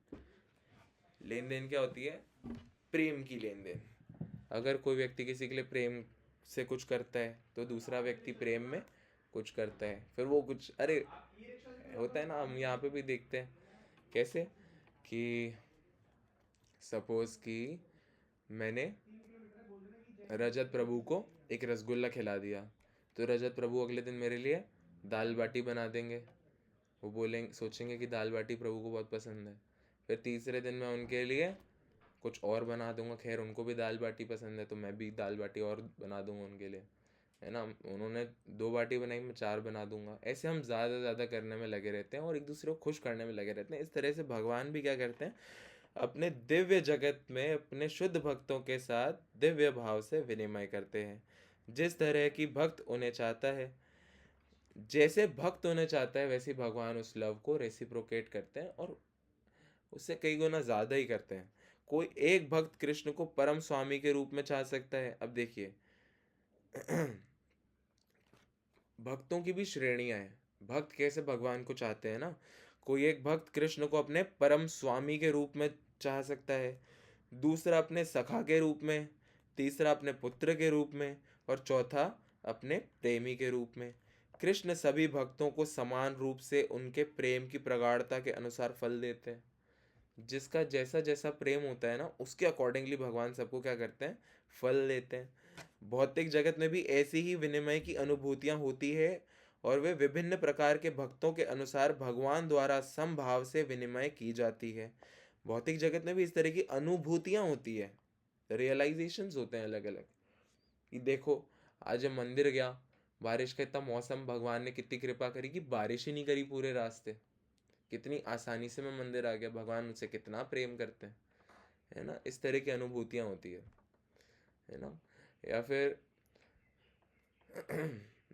लेन देन क्या होती है? प्रेम की लेन देन। अगर कोई व्यक्ति किसी के लिए प्रेम से कुछ करता है तो दूसरा व्यक्ति प्रेम में कुछ करता है, फिर वो कुछ, अरे होता है ना, हम यहाँ पे भी देखते हैं। कैसे कि सपोज कि मैंने रजत प्रभु को एक रसगुल्ला खिला दिया, तो रजत प्रभु अगले दिन मेरे लिए दाल बाटी बना देंगे। वो बोलेंगे, सोचेंगे कि दाल बाटी प्रभु को बहुत पसंद है। फिर तीसरे दिन मैं उनके लिए कुछ और बना दूंगा। खैर, उनको भी दाल बाटी पसंद है तो मैं भी दाल बाटी और बना दूंगा उनके लिए, है ना। उन्होंने 2 बाटी बनाई, मैं 4 बना दूंगा। ऐसे हम ज़्यादा ज़्यादा करने में लगे रहते हैं और एक दूसरे को खुश करने में लगे रहते हैं। इस तरह से भगवान भी क्या करते हैं? अपने दिव्य जगत में अपने शुद्ध भक्तों के साथ दिव्य भाव से विनिमय करते हैं। जिस तरह की भक्त उन्हें चाहता है, जैसे भक्त उन्हें चाहता है, वैसे भगवान उस लव को रेसिप्रोकेट करते हैं और उससे कई गुना ज़्यादा ही करते हैं। कोई एक भक्त कृष्ण को परम स्वामी के रूप में चाह सकता है। अब देखिए, भक्तों की भी श्रेणियां हैं। भक्त कैसे भगवान को चाहते हैं ना। कोई एक भक्त कृष्ण को अपने परम स्वामी के रूप में चाह सकता है, दूसरा अपने सखा के रूप में, तीसरा अपने पुत्र के रूप में और चौथा अपने प्रेमी के रूप में। कृष्ण सभी भक्तों को समान रूप से उनके प्रेम की प्रगाढ़ता के अनुसार फल देते हैं। जिसका जैसा जैसा प्रेम होता है ना, उसके अकॉर्डिंगली भगवान सबको क्या करते हैं? फल देते हैं। भौतिक जगत में भी ऐसी ही विनिमय की अनुभूतियां होती है और वे विभिन्न प्रकार के भक्तों के अनुसार भगवान द्वारा समभाव से विनिमय की जाती है। भौतिक जगत में भी इस तरह की अनुभूतियां होती है, रियलाइजेशंस होते हैं अलग अलग। कि देखो, आज मैं मंदिर गया, बारिश का इतना मौसम, भगवान ने कितनी कृपा करी कि बारिश ही नहीं करी पूरे रास्ते। कितनी आसानी से मैं मंदिर आ गया, भगवान मुझसे कितना प्रेम करते हैं, है ना। इस तरह की अनुभूतियां होती है ना। या फिर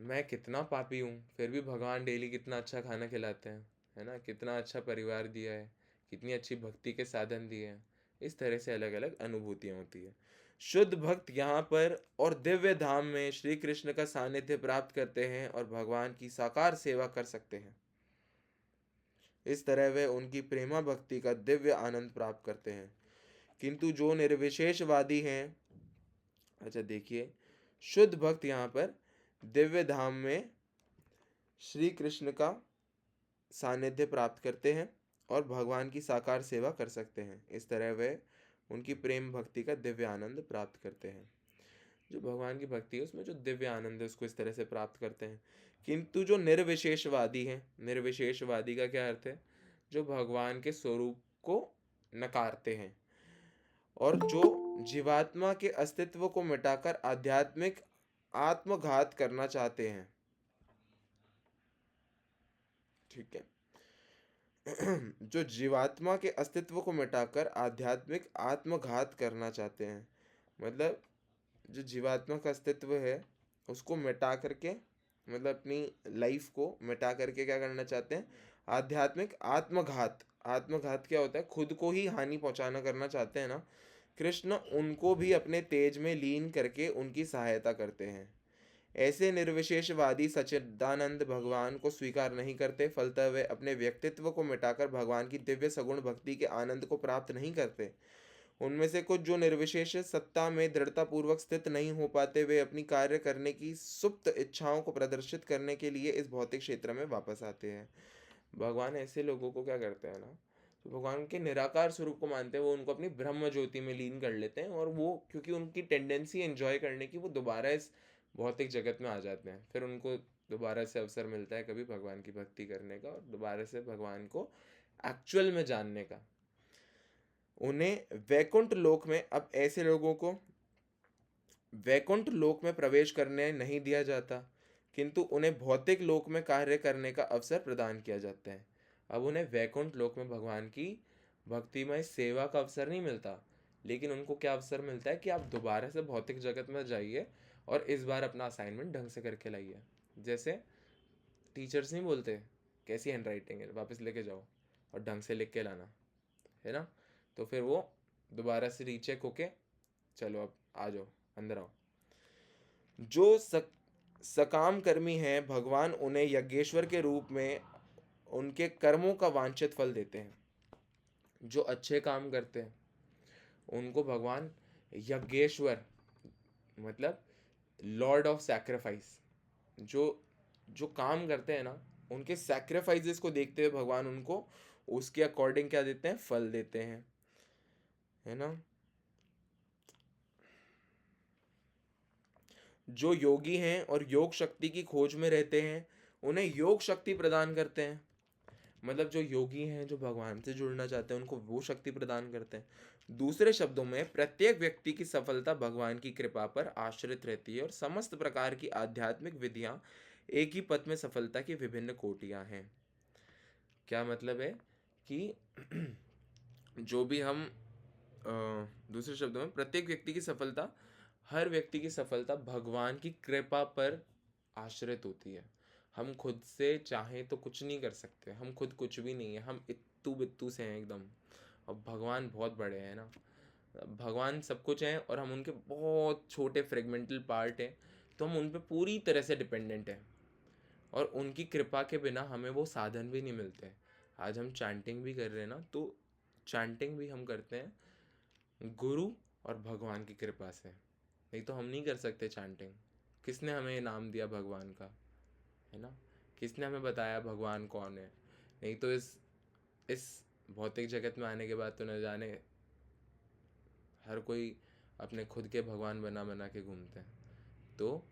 मैं कितना पापी हूँ, फिर भी भगवान डेली कितना अच्छा खाना खिलाते हैं, है ना। कितना अच्छा परिवार दिया है, कितनी अच्छी भक्ति के साधन दिए हैं। इस तरह से अलग अलग अनुभूतियाँ होती है। शुद्ध भक्त यहाँ पर और दिव्य धाम में श्री कृष्ण का सानिध्य प्राप्त करते हैं और भगवान की साकार सेवा कर सकते हैं। इस तरह वे उनकी प्रेमा भक्ति का दिव्य आनंद प्राप्त करते हैं। किंतु जो निर्विशेषवादी हैं, अच्छा देखिए, शुद्ध भक्त यहाँ पर दिव्य धाम में श्री कृष्ण का सानिध्य प्राप्त करते हैं और भगवान की साकार सेवा कर सकते हैं। इस तरह वे उनकी प्रेम भक्ति का दिव्य आनंद प्राप्त करते हैं। जो भगवान की भक्ति है उसमें जो दिव्य आनंद है उसको इस तरह से प्राप्त करते हैं। किंतु जो निर्विशेषवादी हैं, निर्विशेषवादी का क्या अर्थ है? जो भगवान के स्वरूप को नकारते हैं और जो जीवात्मा के अस्तित्व को मिटाकर आध्यात्मिक आत्मघात करना चाहते हैं। ठीक है। जो जीवात्मा के अस्तित्व को मिटाकर आध्यात्मिक आत्मघात करना चाहते हैं, मतलब जो जीवात्मा का अस्तित्व है उसको मिटा करके, मतलब अपनी लाइफ को मिटा करके क्या करना चाहते हैं? आध्यात्मिक आत्मघात। आत्मघात क्या होता है? खुद को ही हानि पहुंचाना करना चाहते हैं ना। कृष्ण उनको भी अपने तेज में लीन करके उनकी सहायता करते हैं। ऐसे निर्विशेषवादी सच्चिदानंद भगवान को स्वीकार नहीं करते, फलतः वे अपने व्यक्तित्व को मिटाकर भगवान की दिव्य सगुण भक्ति के आनंद को प्राप्त नहीं करते। उनमें से कुछ जो निर्विशेष सत्ता में दृढ़ता पूर्वक स्थित नहीं हो पाते, वे अपनी कार्य करने की सुप्त इच्छाओं को प्रदर्शित करने के लिए इस भौतिक क्षेत्र में वापस आते हैं। भगवान ऐसे लोगों को क्या करते हैं ना, तो भगवान के निराकार स्वरूप को मानते हैं, वो उनको अपनी ब्रह्म ज्योति में लीन कर लेते हैं, और वो क्योंकि उनकी टेंडेंसी एंजॉय करने की, वो दोबारा इस भौतिक जगत में आ जाते हैं। फिर उनको दोबारा से अवसर मिलता है कभी भगवान की भक्ति करने का, और दोबारा से भगवान को एक्चुअल में जानने का। उन्हें वैकुंठ लोक में, अब ऐसे लोगों को वैकुंठ लोक में प्रवेश करने नहीं दिया जाता, किंतु उन्हें भौतिक लोक में कार्य करने का अवसर प्रदान किया जाता है। अब उन्हें वैकुंठ लोक में भगवान की भक्तिमय सेवा का अवसर नहीं मिलता, लेकिन उनको क्या अवसर मिलता है कि आप दोबारा से भौतिक जगत में जाइए और इस बार अपना असाइनमेंट ढंग से करके लाइए। जैसे टीचर्स नहीं बोलते कैसी हैंड राइटिंग है, वापस लेके जाओ और ढंग से लिख के लाना, है ना। तो फिर वो दोबारा से रीचेक होके, चलो अब आ जाओ, अंदर आओ। जो सकाम कर्मी हैं, भगवान उन्हें यज्ञेश्वर के रूप में उनके कर्मों का वांछित फल देते हैं। जो अच्छे काम करते हैं उनको भगवान यज्ञेश्वर, मतलब लॉर्ड ऑफ सैक्रिफाइस, जो जो काम करते हैं ना, उनके सैक्रिफाइसेस को देखते हुए भगवान उनको उसके अकॉर्डिंग क्या देते हैं, फल देते हैं, है ना। जो योगी हैं और योग शक्ति की खोज में रहते हैं, उन्हें योग शक्ति प्रदान करते हैं। मतलब जो योगी हैं, जो भगवान से जुड़ना चाहते हैं, उनको वो शक्ति प्रदान करते हैं। दूसरे शब्दों में प्रत्येक व्यक्ति की सफलता भगवान की कृपा पर आश्रित रहती है, और समस्त प्रकार की आध्यात्मिक विधियां एक ही पथ में सफलता की विभिन्न कोटियां हैं। क्या मतलब है कि जो भी हम दूसरे शब्दों में प्रत्येक व्यक्ति की सफलता, हर व्यक्ति की सफलता भगवान की कृपा पर आश्रित होती है। हम खुद से चाहें तो कुछ नहीं कर सकते, हम खुद कुछ भी नहीं है, हम इत्तू बित्तू से हैं एकदम। और भगवान बहुत बड़े हैं ना, भगवान सब कुछ हैं और हम उनके बहुत छोटे फ्रेगमेंटल पार्ट हैं, तो हम उन पर पूरी तरह से डिपेंडेंट हैं, और उनकी कृपा के बिना हमें वो साधन भी नहीं मिलते। आज हम चैंटिंग भी कर रहे हैं ना, तो चैंटिंग भी हम करते हैं गुरु और भगवान की कृपा से, नहीं तो हम नहीं कर सकते चैंटिंग। किसने हमें नाम दिया भगवान का, है ना। किसने हमें बताया भगवान कौन है, नहीं तो इस भौतिक जगत में आने के बाद तो न जाने हर कोई अपने खुद के भगवान बना बना के घूमते हैं। तो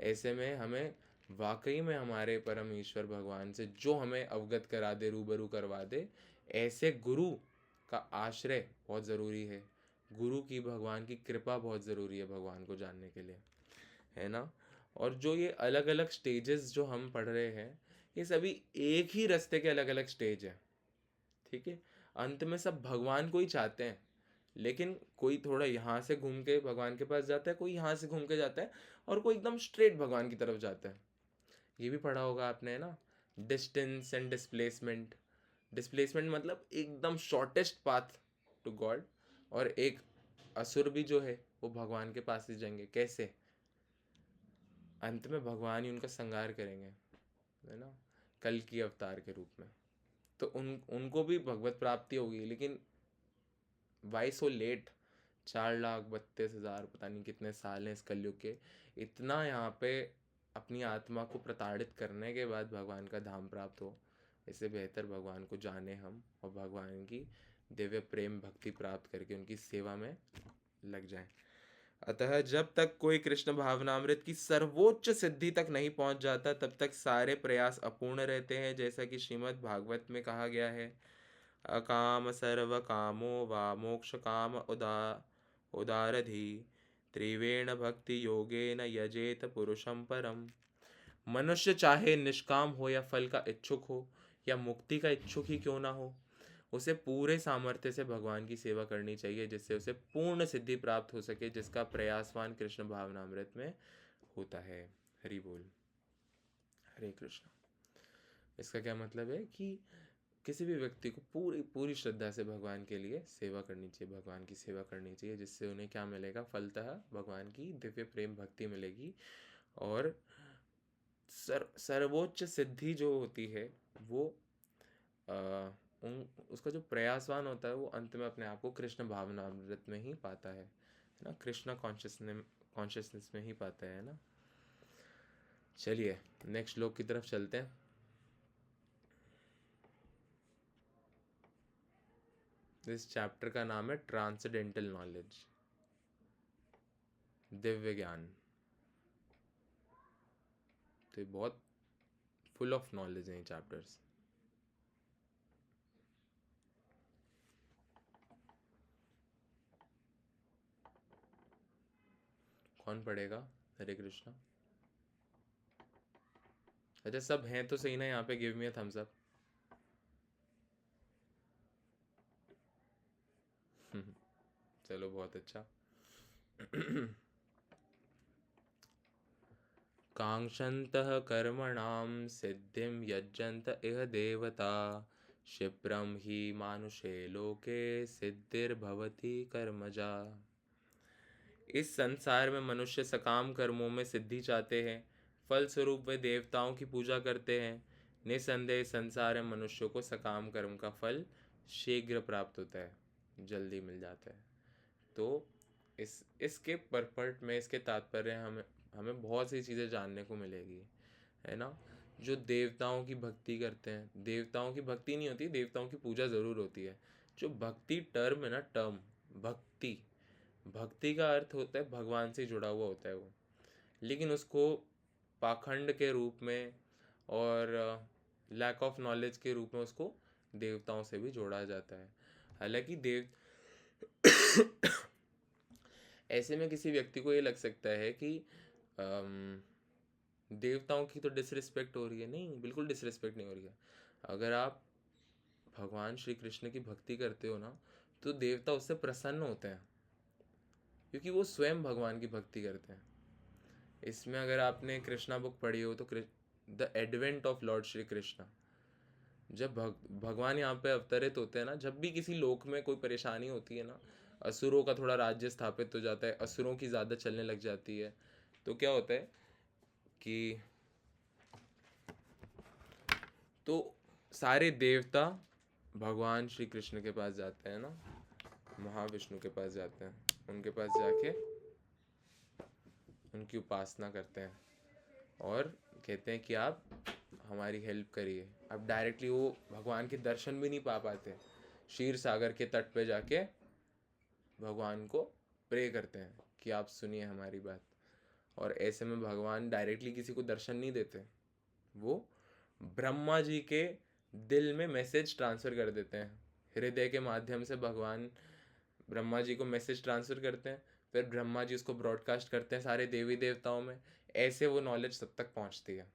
ऐसे में हमें वाकई में हमारे परम ईश्वर भगवान से जो हमें अवगत करा दे, रूबरू करवा दे, ऐसे गुरु का आश्रय बहुत ज़रूरी है। गुरु की, भगवान की कृपा बहुत ज़रूरी है भगवान को जानने के लिए, है ना। और जो ये अलग अलग स्टेजेस जो हम पढ़ रहे हैं, ये सभी एक ही रास्ते के अलग अलग स्टेज हैं, ठीक है। अंत में सब भगवान को ही चाहते हैं, लेकिन कोई थोड़ा यहाँ से घूम के भगवान के पास जाता है, कोई यहाँ से घूम के जाता है, और कोई एकदम स्ट्रेट भगवान की तरफ जाता है। ये भी पढ़ा होगा आपने, है ना, डिस्टेंस एंड डिस्प्लेसमेंट। डिस्प्लेसमेंट मतलब एकदम शॉर्टेस्ट पाथ टू गॉड, और एक असुर भी जो है वो भगवान के पास ही जाएंगे। कैसे? अंत में भगवान ही उनका संहार करेंगे, है ना, कल की अवतार के रूप में। तो उनको भी भगवत प्राप्ति होगी, लेकिन वाई सो लेट। 4,32,000 पता नहीं कितने साल हैं इस कलयुग के, इतना यहाँ पे अपनी आत्मा को प्रताड़ित करने के बाद भगवान का धाम प्राप्त हो। इससे बेहतर भगवान को जाने हम, और भगवान की दिव्य प्रेम भक्ति प्राप्त करके उनकी सेवा में लग जाएं। अतः जब तक कोई कृष्ण भावनामृत की सर्वोच्च सिद्धि तक नहीं पहुंच जाता, तब तक सारे प्रयास अपूर्ण रहते हैं। जैसा कि श्रीमद् भागवत में कहा गया है, अकाम सर्व कामो वा मोक्ष काम उदारधि त्रिवेण भक्ति योगेन यजेत पुरुषम परम। मनुष्य चाहे निष्काम हो या फल का इच्छुक हो, या मुक्ति का इच्छुक ही क्यों ना हो, उसे पूरे सामर्थ्य से भगवान की सेवा करनी चाहिए, जिससे उसे पूर्ण सिद्धि प्राप्त हो सके, जिसका प्रयासवान कृष्ण भावनामृत में होता है। हरि बोल, हरे कृष्ण। इसका क्या मतलब है कि किसी भी व्यक्ति को पूरी पूरी श्रद्धा से भगवान के लिए सेवा करनी चाहिए, भगवान की सेवा करनी चाहिए, जिससे उन्हें क्या मिलेगा, फलतः भगवान की दिव्य प्रेम भक्ति मिलेगी। और सर्वोच्च सिद्धि जो होती है वो उसका जो प्रयासवान होता है, वो अंत में अपने आप को कृष्ण भावनामृत में ही पाता है ना, कृष्ण कॉन्शियसनेस में ही पाता है ना। चलिए नेक्स्ट श्लोक की तरफ चलते हैं। इस चैप्टर का नाम है ट्रांसेंडेंटल नॉलेज, दिव्य ज्ञान। तो ये बहुत फुल ऑफ नॉलेज है ये चैप्टर्स। कौन पढ़ेगा? हरे कृष्णा। अच्छा, सब हैं तो सही ना यहाँ पे? Give me a thumbs up. चलो, बहुत अच्छा। कांक्षन्तः कर्मणां सिद्धिं यजन्त इह देवता, क्षिप्रं हि मानुषे लोके सिद्धिर्भवति कर्मजा। इस संसार में मनुष्य सकाम कर्मों में सिद्धि चाहते हैं, फलस्वरूप वे देवताओं की पूजा करते हैं। निसंदेह संसार में मनुष्यों को सकाम कर्म का फल शीघ्र प्राप्त होता है, जल्दी मिल जाता है। तो इसके परपट में, इसके तात्पर्य हमें बहुत सी चीज़ें जानने को मिलेगी, है ना। जो देवताओं की भक्ति करते हैं, देवताओं की भक्ति नहीं होती, देवताओं की पूजा ज़रूर होती है। जो भक्ति टर्म है ना, टर्म भक्ति, भक्ति का अर्थ होता है भगवान से जुड़ा हुआ होता है वो, लेकिन उसको पाखंड के रूप में और लैक ऑफ नॉलेज के रूप में उसको देवताओं से भी जोड़ा जाता है। हालांकि ऐसे में किसी व्यक्ति को ये लग सकता है कि देवताओं की तो डिसरिस्पेक्ट हो रही है। नहीं, बिल्कुल डिसरिस्पेक्ट नहीं हो रही है। अगर आप भगवान श्री कृष्ण की भक्ति करते हो ना, तो देवता उससे प्रसन्न होते हैं, क्योंकि वो स्वयं भगवान की भक्ति करते हैं। इसमें अगर आपने कृष्णा बुक पढ़ी हो तो the advent of Lord Shri Krishna, जब भगवान यहाँ पे अवतरित होते हैं ना, जब भी किसी लोक में कोई परेशानी होती है ना, असुरों का थोड़ा राज्य स्थापित हो जाता है, असुरों की ज़्यादा चलने लग जाती है, तो क्या होता है कि तो सारे देवता भगवान श्री कृष्ण के पास जाते हैं ना, महाविष्णु के पास जाते हैं, उनके पास जाके उनकी उपासना करते हैं और कहते हैं कि आप हमारी हेल्प करिए। अब डायरेक्टली वो भगवान के दर्शन भी नहीं पा पाते, क्षीर सागर के तट पे जाके भगवान को प्रे करते हैं कि आप सुनिए हमारी बात। और ऐसे में भगवान डायरेक्टली किसी को दर्शन नहीं देते, वो ब्रह्मा जी के दिल में मैसेज ट्रांसफ़र कर देते हैं। हृदय के माध्यम से भगवान ब्रह्मा जी को मैसेज ट्रांसफ़र करते हैं, फिर ब्रह्मा जी उसको ब्रॉडकास्ट करते हैं सारे देवी देवताओं में। ऐसे वो नॉलेज सब तक पहुंचती है।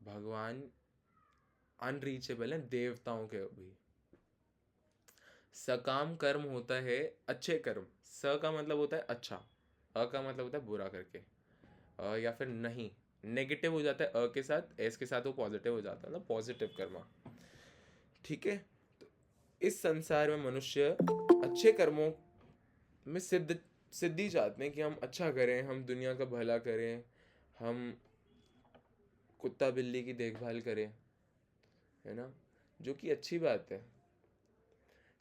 भगवान अनरीचेबल है देवताओं के भी। सकाम कर्म होता है अच्छे कर्म। स का मतलब होता है अच्छा, अ का मतलब होता है बुरा करके, या फिर नहीं, नेगेटिव हो जाता है अ के साथ, एस के साथ वो पॉजिटिव हो जाता है, मतलब पॉजिटिव कर्म। ठीक है। तो इस संसार में मनुष्य अच्छे कर्मों में सिद्धि चाहते हैं कि हम अच्छा करें, हम दुनिया का भला करें, हम कुत्ता बिल्ली की देखभाल करें, है ना, जो कि अच्छी बात है।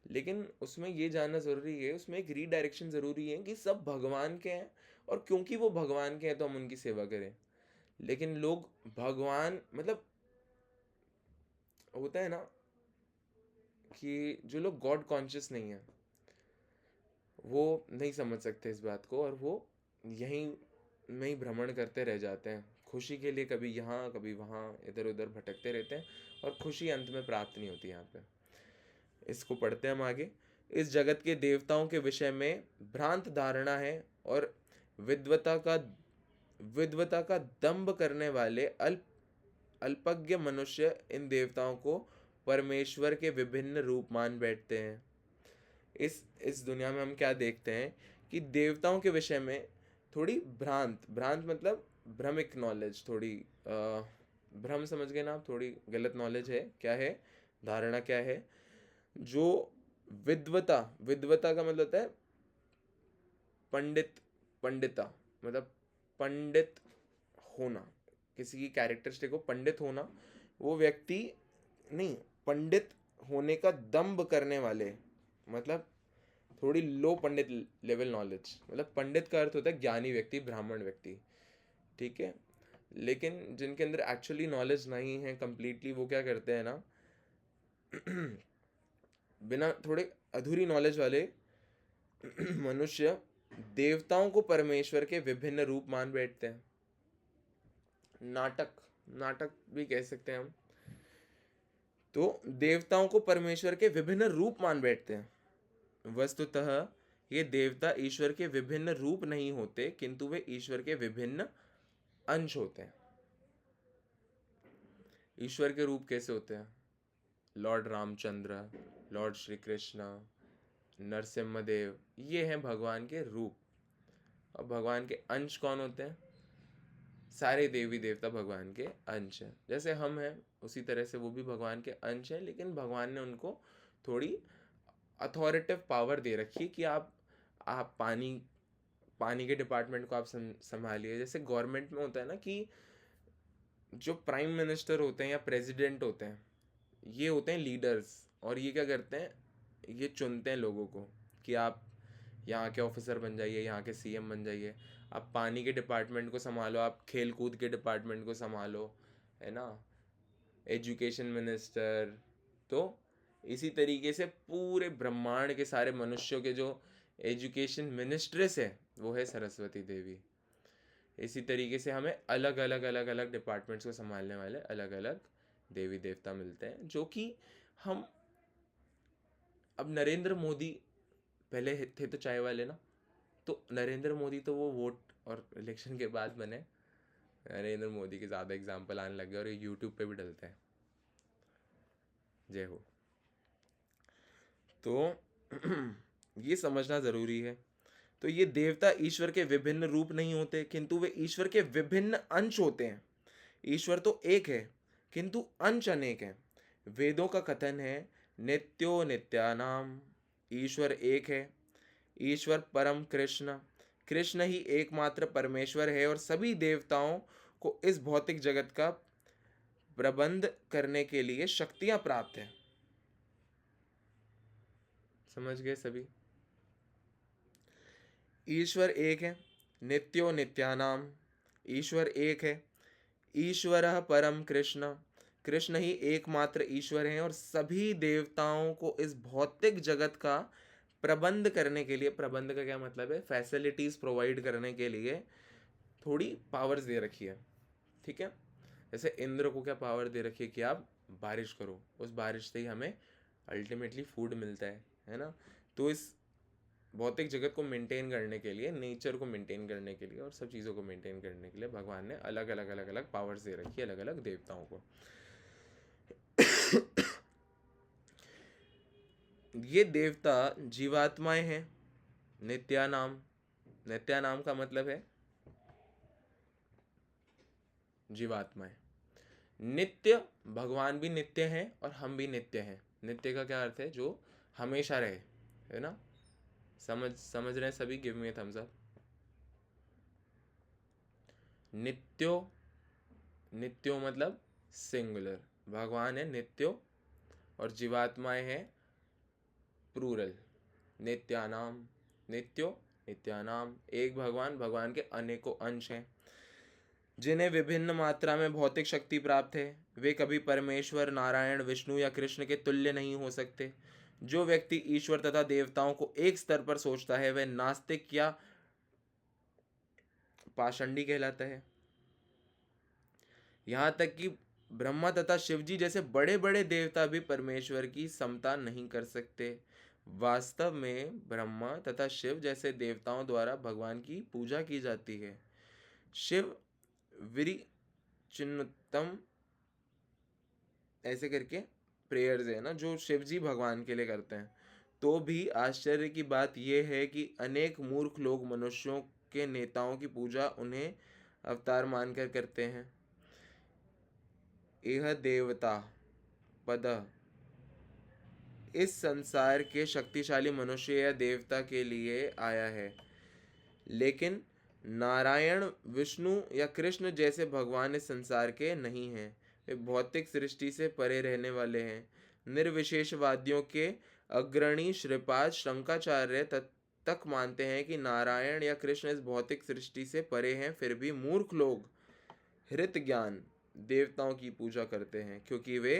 लेकिन उसमें ये जानना ज़रूरी है, उसमें एक रीडायरेक्शन ज़रूरी है कि सब भगवान के हैं, और क्योंकि वो भगवान के हैं तो हम उनकी सेवा करें। लेकिन लोग भगवान, मतलब होता है ना कि जो लोग गॉड कॉन्शियस नहीं है वो नहीं समझ सकते इस बात को, और वो यहीं में ही भ्रमण करते रह जाते हैं, खुशी के लिए कभी यहाँ कभी वहाँ इधर उधर भटकते रहते हैं, और खुशी अंत में प्राप्त नहीं होती। यहाँ पे इसको पढ़ते हैं हम आगे। इस जगत के देवताओं के विषय में भ्रांत धारणा है, और विद्वता का दंभ करने वाले अल्पज्ञ मनुष्य इन देवताओं को परमेश्वर के विभिन्न रूप मान बैठते हैं। इस दुनिया में हम क्या देखते हैं कि देवताओं के विषय में थोड़ी भ्रांत मतलब भ्रमिक नॉलेज, थोड़ी भ्रम समझ गए ना आप, थोड़ी गलत नॉलेज है। क्या है धारणा, क्या है? जो विद्वता का मतलब होता है पंडिता, मतलब पंडित होना, किसी की कैरेक्टरिस्टिक को पंडित होना, वो व्यक्ति नहीं, पंडित होने का दंभ करने वाले, मतलब थोड़ी लो पंडित लेवल नॉलेज, मतलब पंडित का अर्थ होता है ज्ञानी व्यक्ति, ब्राह्मण व्यक्ति, ठीक है। लेकिन जिनके अंदर एक्चुअली नॉलेज नहीं है कंप्लीटली, वो क्या करते हैं ना बिना थोड़े अधूरी नॉलेज वाले मनुष्य देवताओं को परमेश्वर के विभिन्न रूप मान बैठते हैं। नाटक नाटक भी कह सकते हैं हम। तो देवताओं को परमेश्वर के विभिन्न रूप मान बैठते हैं। वस्तुतः ये देवता ईश्वर के विभिन्न रूप नहीं होते, किंतु वे ईश्वर के विभिन्न अंश होते हैं। ईश्वर के रूप कैसे होते हैं? लॉर्ड रामचंद्र, लॉर्ड श्री कृष्ण, नरसिम्हदेव, ये हैं भगवान के रूप। और भगवान के अंश कौन होते हैं? सारे देवी देवता भगवान के अंश हैं। जैसे हम हैं उसी तरह से वो भी भगवान के अंश हैं, लेकिन भगवान ने उनको थोड़ी अथॉरिटिव पावर दे रखी है कि आप पानी के डिपार्टमेंट को आप संभालिए। जैसे गवर्नमेंट में होता है ना कि जो प्राइम मिनिस्टर होते हैं या प्रेसिडेंट होते हैं, ये होते हैं लीडर्स, और ये क्या करते हैं, ये चुनते हैं लोगों को कि आप यहाँ के ऑफिसर बन जाइए, यहाँ के सीएम बन जाइए, आप पानी के डिपार्टमेंट को संभालो, आप खेल कूद के डिपार्टमेंट को संभालो, है ना, एजुकेशन मिनिस्टर। तो इसी तरीके से पूरे ब्रह्मांड के सारे मनुष्यों के जो एजुकेशन मिनिस्ट्रेस है वो है सरस्वती देवी। इसी तरीके से हमें अलग अलग डिपार्टमेंट्स को संभालने वाले अलग अलग देवी देवता मिलते हैं, जो कि हम अब नरेंद्र मोदी पहले थे तो चाय वाले ना, तो नरेंद्र मोदी तो वो वोट और इलेक्शन के बाद बने। नरेंद्र मोदी के ज़्यादा एग्जाम्पल आने लगे और ये यूट्यूब पे भी डलते हैं। जय हो। तो ये समझना ज़रूरी है। तो ये देवता ईश्वर के विभिन्न रूप नहीं होते, किंतु वे ईश्वर के विभिन्न अंश होते हैं। ईश्वर तो एक है, किंतु अंश अनेक हैं। वेदों का कथन है, नित्यो नित्यानाम। ईश्वर एक है, ईश्वर परम कृष्ण, कृष्ण ही एकमात्र परमेश्वर है, और सभी देवताओं को इस भौतिक जगत का प्रबंध करने के लिए शक्तियां प्राप्त हैं। समझ गए सभी? ईश्वर एक है, नित्यो नित्यानाम, ईश्वर एक है, ईश्वरः परम कृष्ण, कृष्ण ही एकमात्र ईश्वर हैं, और सभी देवताओं को इस भौतिक जगत का प्रबंध करने के लिए, प्रबंध का क्या मतलब है, फैसिलिटीज प्रोवाइड करने के लिए थोड़ी पावर्स दे रखी है। ठीक है, जैसे इंद्र को क्या पावर दे रखी है कि आप बारिश करो, उस बारिश से ही हमें अल्टीमेटली फूड मिलता है ना। तो इस भौतिक जगत को मेंटेन करने के लिए, नेचर को मेंटेन करने के लिए और सब चीज़ों को मेंटेन करने के लिए भगवान ने अलग अलग पावर्स दे रखी है अलग अलग देवताओं को। ये देवता जीवात्माएं हैं, नित्यानाम। नित्यानाम का मतलब है जीवात्माएं। नित्य, भगवान भी नित्य हैं और हम भी नित्य हैं। नित्य का क्या अर्थ है? जो हमेशा रहे, है ना। समझ रहे हैं सभी? Give me a thumbs up. नित्यो, नित्यो मतलब सिंगुलर, भगवान है नित्यो, और जीवात्माएं हैं प्लूरल, नित्यानाम। नित्यो नित्यानाम, एक भगवान, भगवान के अनेकों अंश हैं जिन्हें विभिन्न मात्रा में भौतिक शक्ति प्राप्त है। वे कभी परमेश्वर, नारायण, विष्णु या कृष्ण के तुल्य नहीं हो सकते। जो व्यक्ति ईश्वर तथा देवताओं को एक स्तर पर सोचता है वह नास्तिक या पाषंडी कहलाता है। यहाँ तक कि ब्रह्मा तथा शिवजी जैसे बड़े बड़े देवता भी परमेश्वर की समता नहीं कर सकते। वास्तव में ब्रह्मा तथा शिव जैसे देवताओं द्वारा भगवान की पूजा की जाती है। शिव विरिचिन्नुत्तम ऐसे करके प्रेयर्स है ना, जो शिव जी भगवान के लिए करते हैं। तो भी आश्चर्य की बात यह है कि अनेक मूर्ख लोग मनुष्यों के नेताओं की पूजा उन्हें अवतार मानकर करते हैं। यह देवता पद इस संसार के शक्तिशाली मनुष्य या देवता के लिए आया है, लेकिन नारायण, विष्णु या कृष्ण जैसे भगवान इस संसार के नहीं हैं। वे भौतिक सृष्टि से परे रहने वाले हैं। निर्विशेषवादियों के अग्रणी श्रीपाद शंकराचार्य तक मानते हैं कि नारायण या कृष्ण इस भौतिक सृष्टि से परे हैं। फिर भी मूर्ख लोग हृत ज्ञान देवताओं की पूजा करते हैं, क्योंकि वे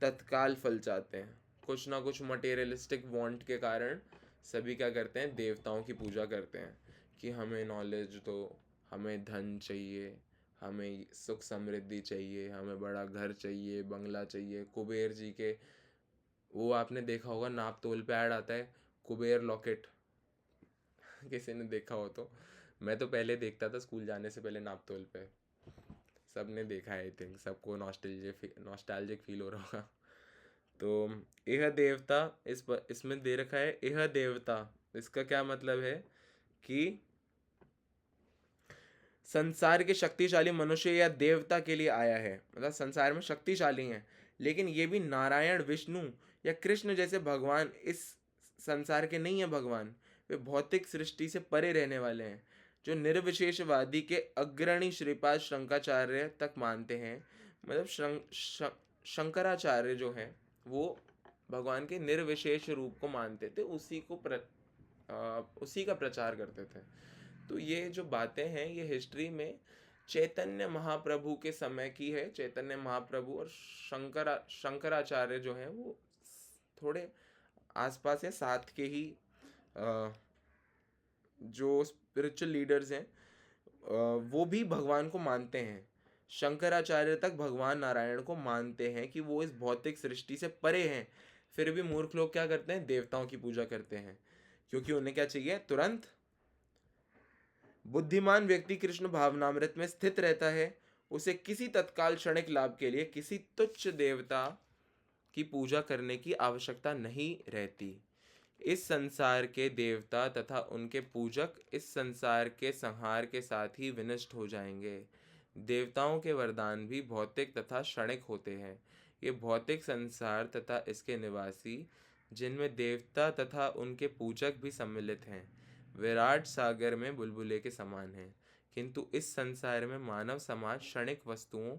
तत्काल फल चाहते हैं। कुछ ना कुछ मटेरियलिस्टिक वांट के कारण सभी क्या करते हैं, देवताओं की पूजा करते हैं कि हमें नॉलेज दो, हमें धन चाहिए, हमें सुख समृद्धि चाहिए, हमें बड़ा घर चाहिए, बंगला चाहिए। कुबेर जी के वो आपने देखा होगा, नाप तोल पे ऐड आता है, कुबेर लॉकेट। किसी ने देखा हो तो, मैं तो पहले देखता था स्कूल जाने से पहले नाप तोल पे। सबने देखा है, आई थिंक सबको नॉस्टैल्जिक फील हो रहा होगा। तो यह देवता, इसमें दे रखा है यह देवता। इसका क्या मतलब है कि संसार के शक्तिशाली मनुष्य या देवता के लिए आया है, मतलब संसार में शक्तिशाली हैं, लेकिन ये भी नारायण, विष्णु या कृष्ण जैसे भगवान इस संसार के नहीं है भगवान। वे भौतिक सृष्टि से परे रहने वाले हैं, जो निर्विशेषवादी के अग्रणी श्रीपाद शंकराचार्य तक मानते हैं। मतलब शंकराचार्य जो हैं वो भगवान के निर्विशेष रूप को मानते थे, उसी का प्रचार करते थे। तो ये जो बातें हैं ये हिस्ट्री में चैतन्य महाप्रभु के समय की है। चैतन्य महाप्रभु और शंकराचार्य जो हैं वो थोड़े आसपास या साथ के ही जो स्पिरिचुअल लीडर्स हैं वो भी भगवान को मानते हैं। शंकराचार्य तक भगवान नारायण को मानते हैं कि वो इस भौतिक सृष्टि से परे हैं, फिर भी मूर्ख लोग क्या करते हैं, देवताओं की पूजा करते हैं, क्योंकि उन्हें क्या चाहिए, तुरंत। बुद्धिमान व्यक्ति कृष्ण भावनामृत में स्थित रहता है, उसे किसी तत्काल क्षणिक लाभ के लिए किसी तुच्छ देवता की पूजा करने की आवश्यकता नहीं रहती। इस संसार के देवता तथा उनके पूजक इस संसार के संहार के साथ ही विनष्ट हो जाएंगे। देवताओं के वरदान भी भौतिक तथा क्षणिक होते हैं। ये भौतिक संसार तथा इसके निवासी, जिनमें देवता तथा उनके पूजक भी सम्मिलित हैं, विराट सागर में बुलबुले के समान हैं। किंतु इस संसार में मानव समाज क्षणिक वस्तुओं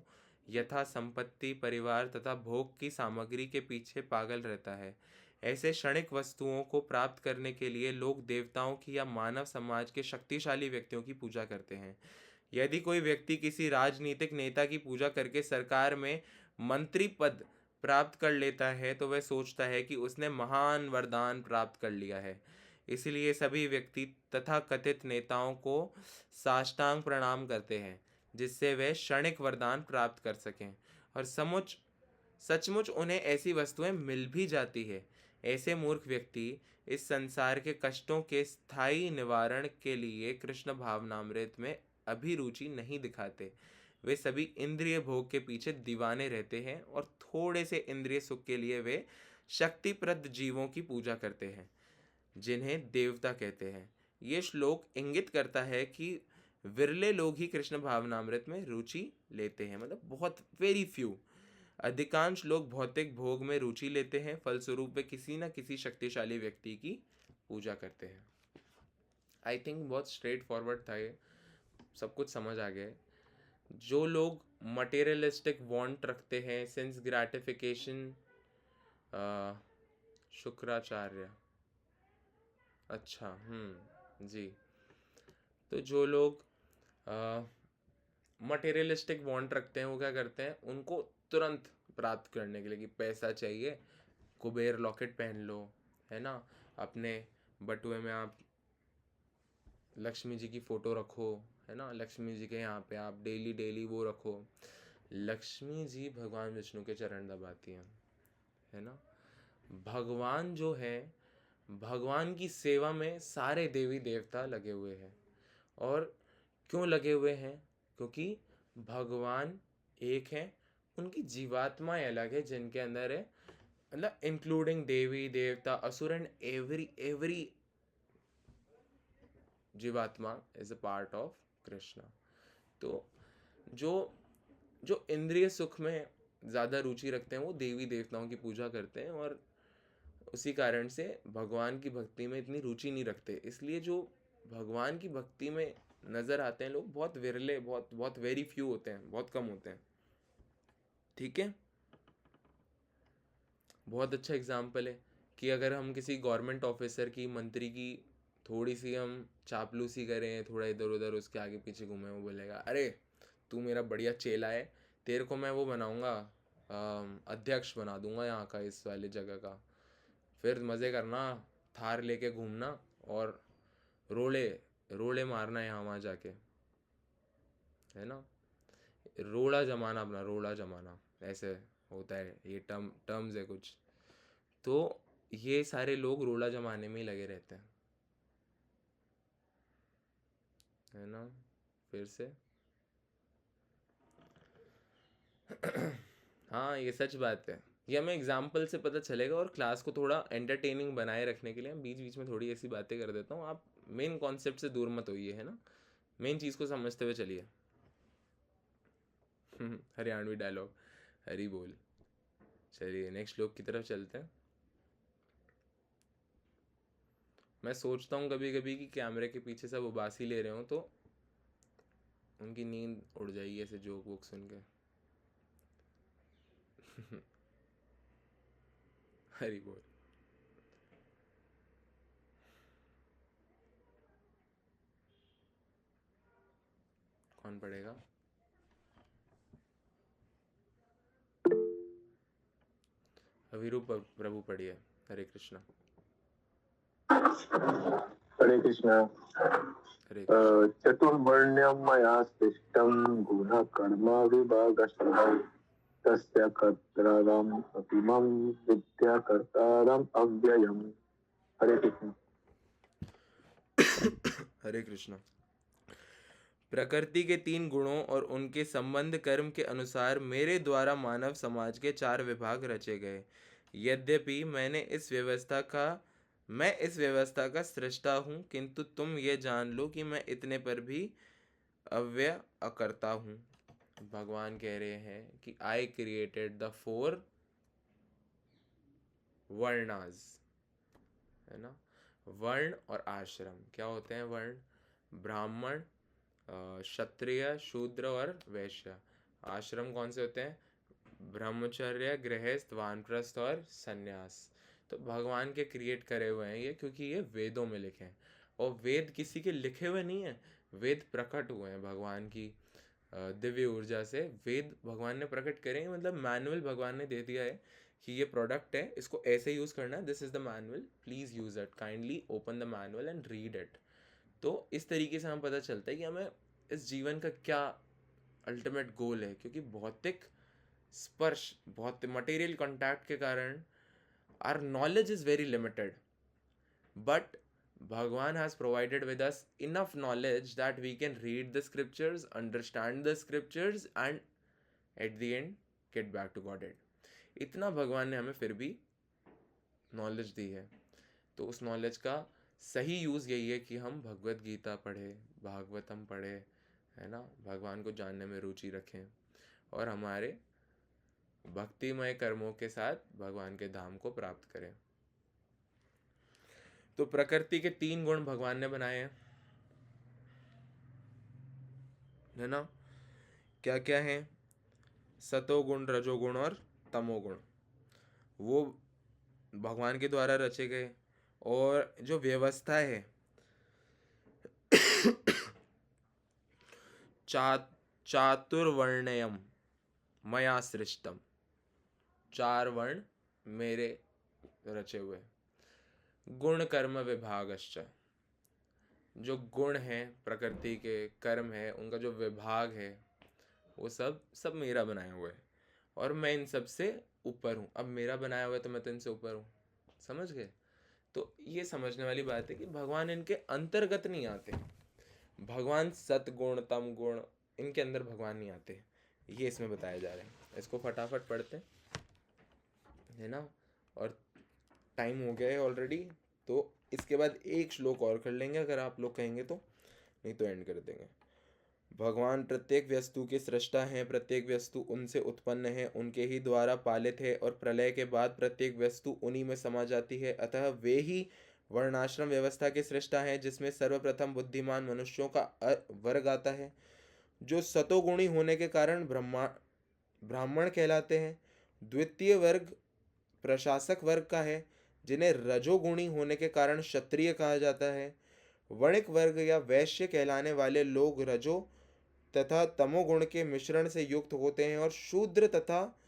यथा संपत्ति, परिवार तथा भोग की सामग्री के पीछे पागल रहता है। ऐसे क्षणिक वस्तुओं को प्राप्त करने के लिए लोग देवताओं की या मानव समाज के शक्तिशाली व्यक्तियों की पूजा करते हैं। यदि कोई व्यक्ति किसी राजनीतिक नेता की पूजा करके सरकार में मंत्री पद प्राप्त कर लेता है तो वह सोचता है कि उसने महान वरदान प्राप्त कर लिया है। इसलिए सभी व्यक्ति तथा कथित नेताओं को साष्टांग प्रणाम करते हैं, जिससे वे क्षणिक वरदान प्राप्त कर सकें, और सचमुच उन्हें ऐसी वस्तुएं मिल भी जाती है। ऐसे मूर्ख व्यक्ति इस संसार के कष्टों के स्थायी निवारण के लिए कृष्ण भावनामृत में अभिरुचि नहीं दिखाते। वे सभी इंद्रिय भोग के पीछे दीवाने रहते हैं और थोड़े से इंद्रिय सुख के लिए वे शक्तिप्रद जीवों की पूजा करते हैं, जिन्हें देवता कहते हैं। ये श्लोक इंगित करता है कि विरले लोग ही कृष्ण भावनामृत में रुचि लेते हैं, मतलब बहुत वेरी फ्यू। अधिकांश लोग भौतिक भोग में रुचि लेते हैं, फलस्वरूप वे किसी न किसी शक्तिशाली व्यक्ति की पूजा करते हैं। आई थिंक बहुत स्ट्रेट फॉरवर्ड था ये, सब कुछ समझ आ गया। जो लोग मटेरियलिस्टिक वांट रखते हैं, सेंस ग्रेटिफिकेशन, शुक्राचार्य, अच्छा जी। तो जो लोग मटेरियलिस्टिक वांट रखते हैं वो क्या करते हैं, उनको तुरंत प्राप्त करने के लिए कि पैसा चाहिए, कुबेर लॉकेट पहन लो, है ना, अपने बटुए में आप लक्ष्मी जी की फ़ोटो रखो, है ना, लक्ष्मी जी के यहाँ पे आप डेली डेली वो रखो। लक्ष्मी जी भगवान विष्णु के चरण दबाती हैं, है ना। भगवान जो है, भगवान की सेवा में सारे देवी देवता लगे हुए हैं। और क्यों लगे हुए हैं, क्योंकि भगवान एक हैं, उनकी जीवात्माएं अलग है जिनके अंदर है, मतलब इंक्लूडिंग देवी देवता असुर एंड एवरी जीवात्मा is a part of Krishna. तो जो इंद्रिय सुख में ज़्यादा रुचि रखते हैं वो देवी देवताओं की पूजा करते हैं, और उसी कारण से भगवान की भक्ति में इतनी रुचि नहीं रखते। इसलिए जो भगवान की भक्ति में नज़र आते हैं लोग बहुत विरले, बहुत वेरी फ्यू होते हैं, बहुत कम होते हैं। ठीक है, बहुत अच्छा एग्जाम्पल है कि अगर हम किसी गवर्नमेंट ऑफिसर की, मंत्री की थोड़ी सी हम चापलूसी करें, थोड़ा इधर उधर उसके आगे पीछे घूमें, वो बोलेगा अरे तू मेरा बढ़िया चेला है, तेरे को मैं वो बनाऊंगा, अध्यक्ष बना दूंगा यहाँ का, इस वाले जगह का, फिर मज़े करना, थार लेके घूमना और रोड़े रोड़े मारना यहाँ वहाँ जाके, है ना। रोड़ा जमाना, अपना रोड़ा जमाना ऐसे होता है, ये टर्म्स है कुछ। तो ये सारे लोग रोड़ा जमाने में ही लगे रहते हैं, है ना। फिर से हाँ, ये सच बात है। ये हमें एग्जाम्पल से पता चलेगा, और क्लास को थोड़ा एंटरटेनिंग बनाए रखने के लिए हम बीच बीच में थोड़ी ऐसी बातें कर देता हूँ। आप मेन कॉन्सेप्ट से दूर मत होइए, है ना। मेन चीज़ को समझते हुए चलिए। हरियाणवी डायलॉग, हरी बोल। चलिए नेक्स्ट श्लोक की तरफ चलते हैं। मैं सोचता हूँ कभी कभी कि कैमरे के पीछे सब उबासी ले रहे हो तो उनकी नींद उड़ जाएगी ऐसे जोक वोक सुन के। हरी बोल। कौन पढ़ेगा? अविरू प्रभु पढ़िए। हरे कृष्णा। हरे कृष्णा। हरे कृष्णा। चतुर्वर्ण्यं मया सृष्टं गुणः कर्म विभागशः तस्य कर्तारम् अपि मम विद्या कर्तारम् अव्ययम्। हरे कृष्ण। हरे कृष्णा। प्रकृति के 3 गुणों और उनके संबंध कर्म के अनुसार मेरे द्वारा मानव समाज के 4 विभाग रचे गए। यद्यपि मैं इस व्यवस्था का सृष्टा हूँ, किंतु तुम ये जान लो कि मैं इतने पर भी अव्यय अकर्ता हूँ। भगवान कह रहे हैं कि आई क्रिएटेड द 4 वर्णास, है ना। वर्ण और आश्रम क्या होते हैं? वर्ण ब्राह्मण, क्षत्रिय, शूद्र और वैश्य। आश्रम कौन से होते हैं? ब्रह्मचर्य, गृहस्थ, वानप्रस्थ और सन्यास। तो भगवान के क्रिएट करे हुए हैं ये, क्योंकि ये वेदों में लिखे हैं। और वेद किसी के लिखे हुए नहीं है, वेद प्रकट हुए हैं भगवान की दिव्य ऊर्जा से। वेद भगवान ने प्रकट करे हैं, मतलब मैनुअल भगवान ने दे दिया है कि ये प्रोडक्ट है, इसको ऐसे यूज़ करना है, this is the manual, please use it, kindly open the manual and read it. तो इस तरीके से हमें पता चलता है कि हमें इस जीवन का क्या अल्टीमेट गोल है, क्योंकि भौतिक स्पर्श, बहुत मटेरियल कॉन्टैक्ट के कारण our knowledge is very limited, but Bhagwan has provided with us enough knowledge that we can read the scriptures, understand the scriptures and at the end get back to Godhead. इतना भगवान ने हमें फिर भी नॉलेज दी है, तो उस नॉलेज का सही यूज़ यही है कि हम भगवत गीता पढ़े, भागवतम पढ़े, है ना, भगवान को जानने में रुचि रखें और हमारे भक्तिमय कर्मों के साथ भगवान के धाम को प्राप्त करें। तो प्रकृति के 3 गुण भगवान ने बनाए हैं, है ना। क्या क्या है? सतोगुण, रजोगुण और तमोगुण। वो भगवान के द्वारा रचे गए। और जो व्यवस्था है चातुर्वर्ण्यम मया सृष्टम, 4 वर्ण मेरे रचे हुए। गुण कर्म विभागश्च, जो गुण हैं प्रकृति के, कर्म है उनका जो विभाग है, वो सब मेरा बनाया हुआ है और मैं इन सब से ऊपर हूँ। अब मेरा बनाया हुआ है तो मैं तो इनसे ऊपर हूँ, समझ गए। तो ये समझने वाली बात है कि भगवान इनके अंतर्गत नहीं आते। भगवान सतगुण, तम गुण, इनके अंदर भगवान नहीं आते, ये इसमें बताया जा रहा है। इसको फटाफट पढ़ते हैं, है ना। और टाइम हो गया है ऑलरेडी, तो इसके बाद एक श्लोक और कर लेंगे अगर आप लोग कहेंगे तो, नहीं तो एंड कर देंगे। भगवान प्रत्येक वस्तु के सृष्टा हैं, प्रत्येक वस्तु उनसे उत्पन्न है, उनके ही द्वारा पालित है और प्रलय के बाद प्रत्येक वस्तु उन्हीं में समा जाती है। अतः वे ही वर्णाश्रम व्यवस्था के सृष्टा हैं, जिसमें सर्वप्रथम बुद्धिमान मनुष्यों का वर्ग आता है, जो सतोगुणी होने के कारण ब्राह्मण कहलाते हैं। द्वितीय वर्ग प्रशासक वर्ग का है, जिन्हें रजोगुणी होने के कारण क्षत्रिय कहा जाता है। वणिक वर्ग या वैश्य कहलाने वाले लोग रजो तथा तमोगुण के मिश्रण से युक्त होते हैं, और शूद्र तथा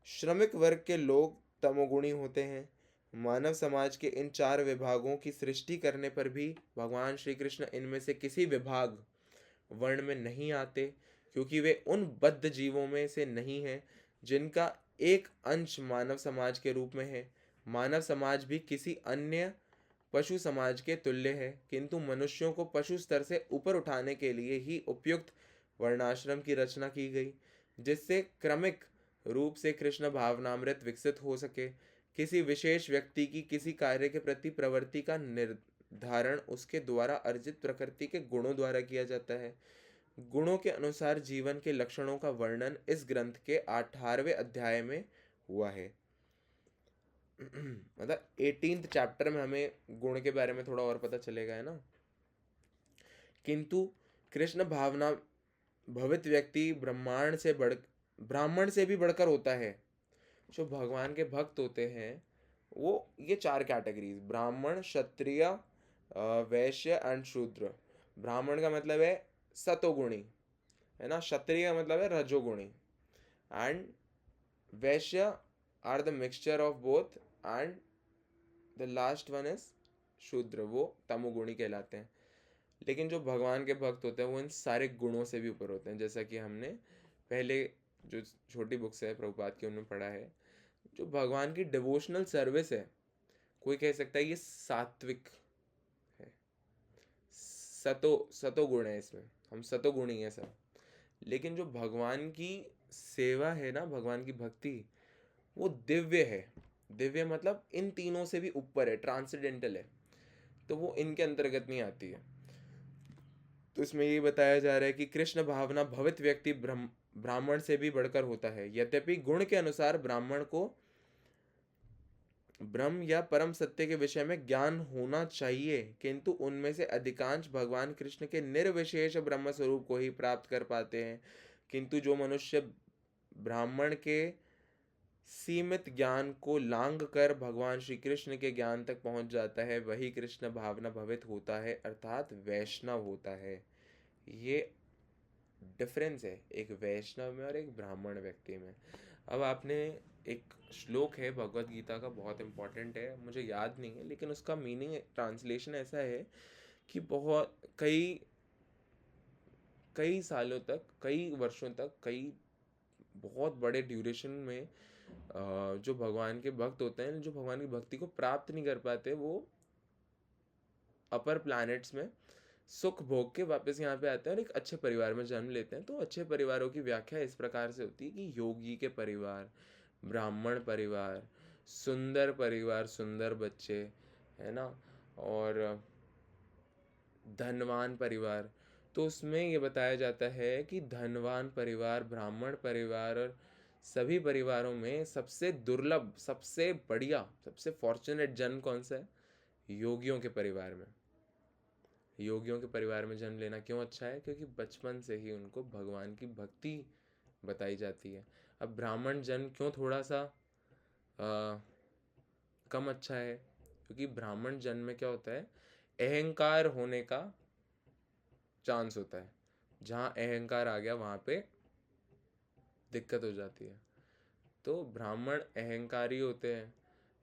श्रमिक वर्ग के लोग तमोगुणी होते हैं। मानव समाज के इन 4 विभागों की सृष्टि करने पर भी भगवान श्री कृष्ण इनमें से किसी विभाग वर्ण में नहीं आते, क्योंकि वे उन बद्ध जीवों में से नहीं हैं जिनका एक अंश मानव समाज के रूप में है। मानव समाज भी किसी अन्य पशु समाज के तुल्य है, किंतु मनुष्यों को पशु स्तर से ऊपर उठाने के लिए ही उपयुक्त वर्णाश्रम की रचना की गई, जिससे क्रमिक रूप से कृष्ण भावनामृत विकसित हो सके। किसी विशेष व्यक्ति की किसी कार्य के प्रति प्रवृत्ति का निर्धारण उसके द्वारा अर्जित प्रकृति के गुणों द्वारा किया जाता है। गुणों के अनुसार जीवन के लक्षणों का वर्णन इस ग्रंथ के 18वें अध्याय में हुआ है। मतलब 18th चैप्टर में हमें गुण के बारे में थोड़ा और पता चलेगा, है ना। किंतु कृष्ण भावना भवित व्यक्ति ब्राह्मण से भी बढ़कर होता है। जो भगवान के भक्त होते हैं वो ये 4 कैटेगरीज, ब्राह्मण, क्षत्रिय, वैश्य एंड शूद्र। ब्राह्मण का मतलब है सतोगुणी, है ना। क्षत्रिय का मतलब है रजोगुणी, and Vaishya are the mixture of both, and the last one is Shudra, वो तमोगुणी कहलाते हैं। लेकिन जो भगवान के भक्त होते हैं वो इन सारे गुणों से भी ऊपर होते हैं, जैसा कि हमने पहले जो छोटी बुक्स है प्रभुपाद की उनमें पढ़ा है। जो भगवान की डिवोशनल सर्विस है, कोई कह सकता है ये सात्विक है, सतो गुण है, इसमें हम सतोगुणी है सब। लेकिन जो भगवान की सेवा है ना, भगवान की भक्ति, वो दिव्य है। दिव्य मतलब इन तीनों से भी ऊपर है, ट्रांसेंडेंटल है, तो वो इनके अंतर्गत नहीं आती है। तो इसमें ये बताया जा रहा है कि कृष्ण भावना भवित व्यक्ति ब्राह्मण से भी बढ़कर होता है। यद्यपि गुण के अनुसार ब्राह्मण को ब्रह्म या परम सत्य के विषय में ज्ञान होना चाहिए, किंतु उनमें से अधिकांश भगवान कृष्ण के निर्विशेष ब्रह्म स्वरूप को ही प्राप्त कर पाते हैं। किंतु जो मनुष्य ब्राह्मण के सीमित ज्ञान को लांघ कर भगवान श्री कृष्ण के ज्ञान तक पहुंच जाता है, वही कृष्ण भावना भवित होता है, अर्थात वैष्णव होता है। ये डिफरेंस है एक वैष्णव में और एक ब्राह्मण व्यक्ति में। अब आपने एक श्लोक है भगवत गीता का, बहुत इम्पोर्टेंट है, मुझे याद नहीं है, लेकिन उसका मीनिंग ट्रांसलेशन ऐसा है कि बहुत कई सालों तक, कई वर्षों तक, कई बहुत बड़े ड्यूरेशन में जो भगवान के भक्त होते हैं, जो भगवान की भक्ति को प्राप्त नहीं कर पाते, वो अपर प्लैनेट्स में सुख भोग के वापस यहाँ पे आते हैं और एक अच्छे परिवार में जन्म लेते हैं। तो अच्छे परिवारों की व्याख्या इस प्रकार से होती है कि योगी के परिवार, ब्राह्मण परिवार, सुंदर परिवार, सुंदर बच्चे, है ना, और धनवान परिवार। तो उसमें ये बताया जाता है कि धनवान परिवार, ब्राह्मण परिवार और सभी परिवारों में सबसे दुर्लभ, सबसे बढ़िया, सबसे फॉर्चुनेट जन्म कौन सा है? योगियों के परिवार में। योगियों के परिवार में जन्म लेना क्यों अच्छा है? क्योंकि बचपन से ही उनको भगवान की भक्ति बताई जाती है। अब ब्राह्मण जन्म क्यों थोड़ा सा कम अच्छा है? क्योंकि ब्राह्मण जन्म में क्या होता है, अहंकार होने का चांस होता है। जहाँ अहंकार आ गया वहाँ पे दिक्कत हो जाती है। तो ब्राह्मण अहंकारी होते हैं।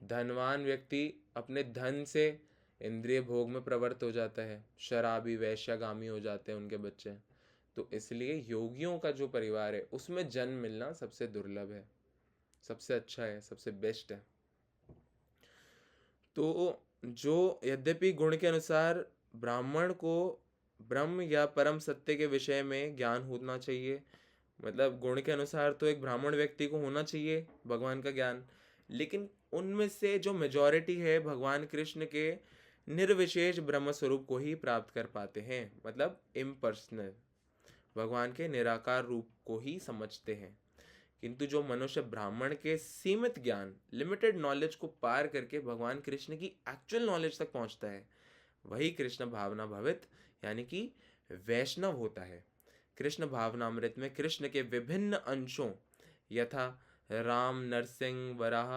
धनवान व्यक्ति अपने धन से इंद्रिय भोग में प्रवृत्त हो जाता है, शराबी, वैश्यगामी हो जाते हैं उनके बच्चे। तो इसलिए योगियों का जो परिवार है उसमें जन्म मिलना सबसे दुर्लभ है, सबसे अच्छा है, सबसे बेस्ट है। तो जो यद्यपि गुण के अनुसार ब्राह्मण को ब्रह्म या परम सत्य के विषय में ज्ञान होना चाहिए, मतलब गुण के अनुसार तो एक ब्राह्मण व्यक्ति को होना चाहिए भगवान का ज्ञान, लेकिन उनमें से जो मेजॉरिटी है भगवान कृष्ण के निर्विशेष ब्रह्म स्वरूप को ही प्राप्त कर पाते हैं, मतलब इम्पर्सनल, भगवान के निराकार रूप को ही समझते हैं। किंतु जो मनुष्य ब्राह्मण के सीमित ज्ञान, लिमिटेड नॉलेज को पार करके भगवान कृष्ण की एक्चुअल नॉलेज तक पहुंचता है, वही कृष्ण भावना भवित यानी कि वैष्णव होता है। कृष्ण भावनामृत में कृष्ण के विभिन्न अंशों यथा राम, नरसिंह, वराह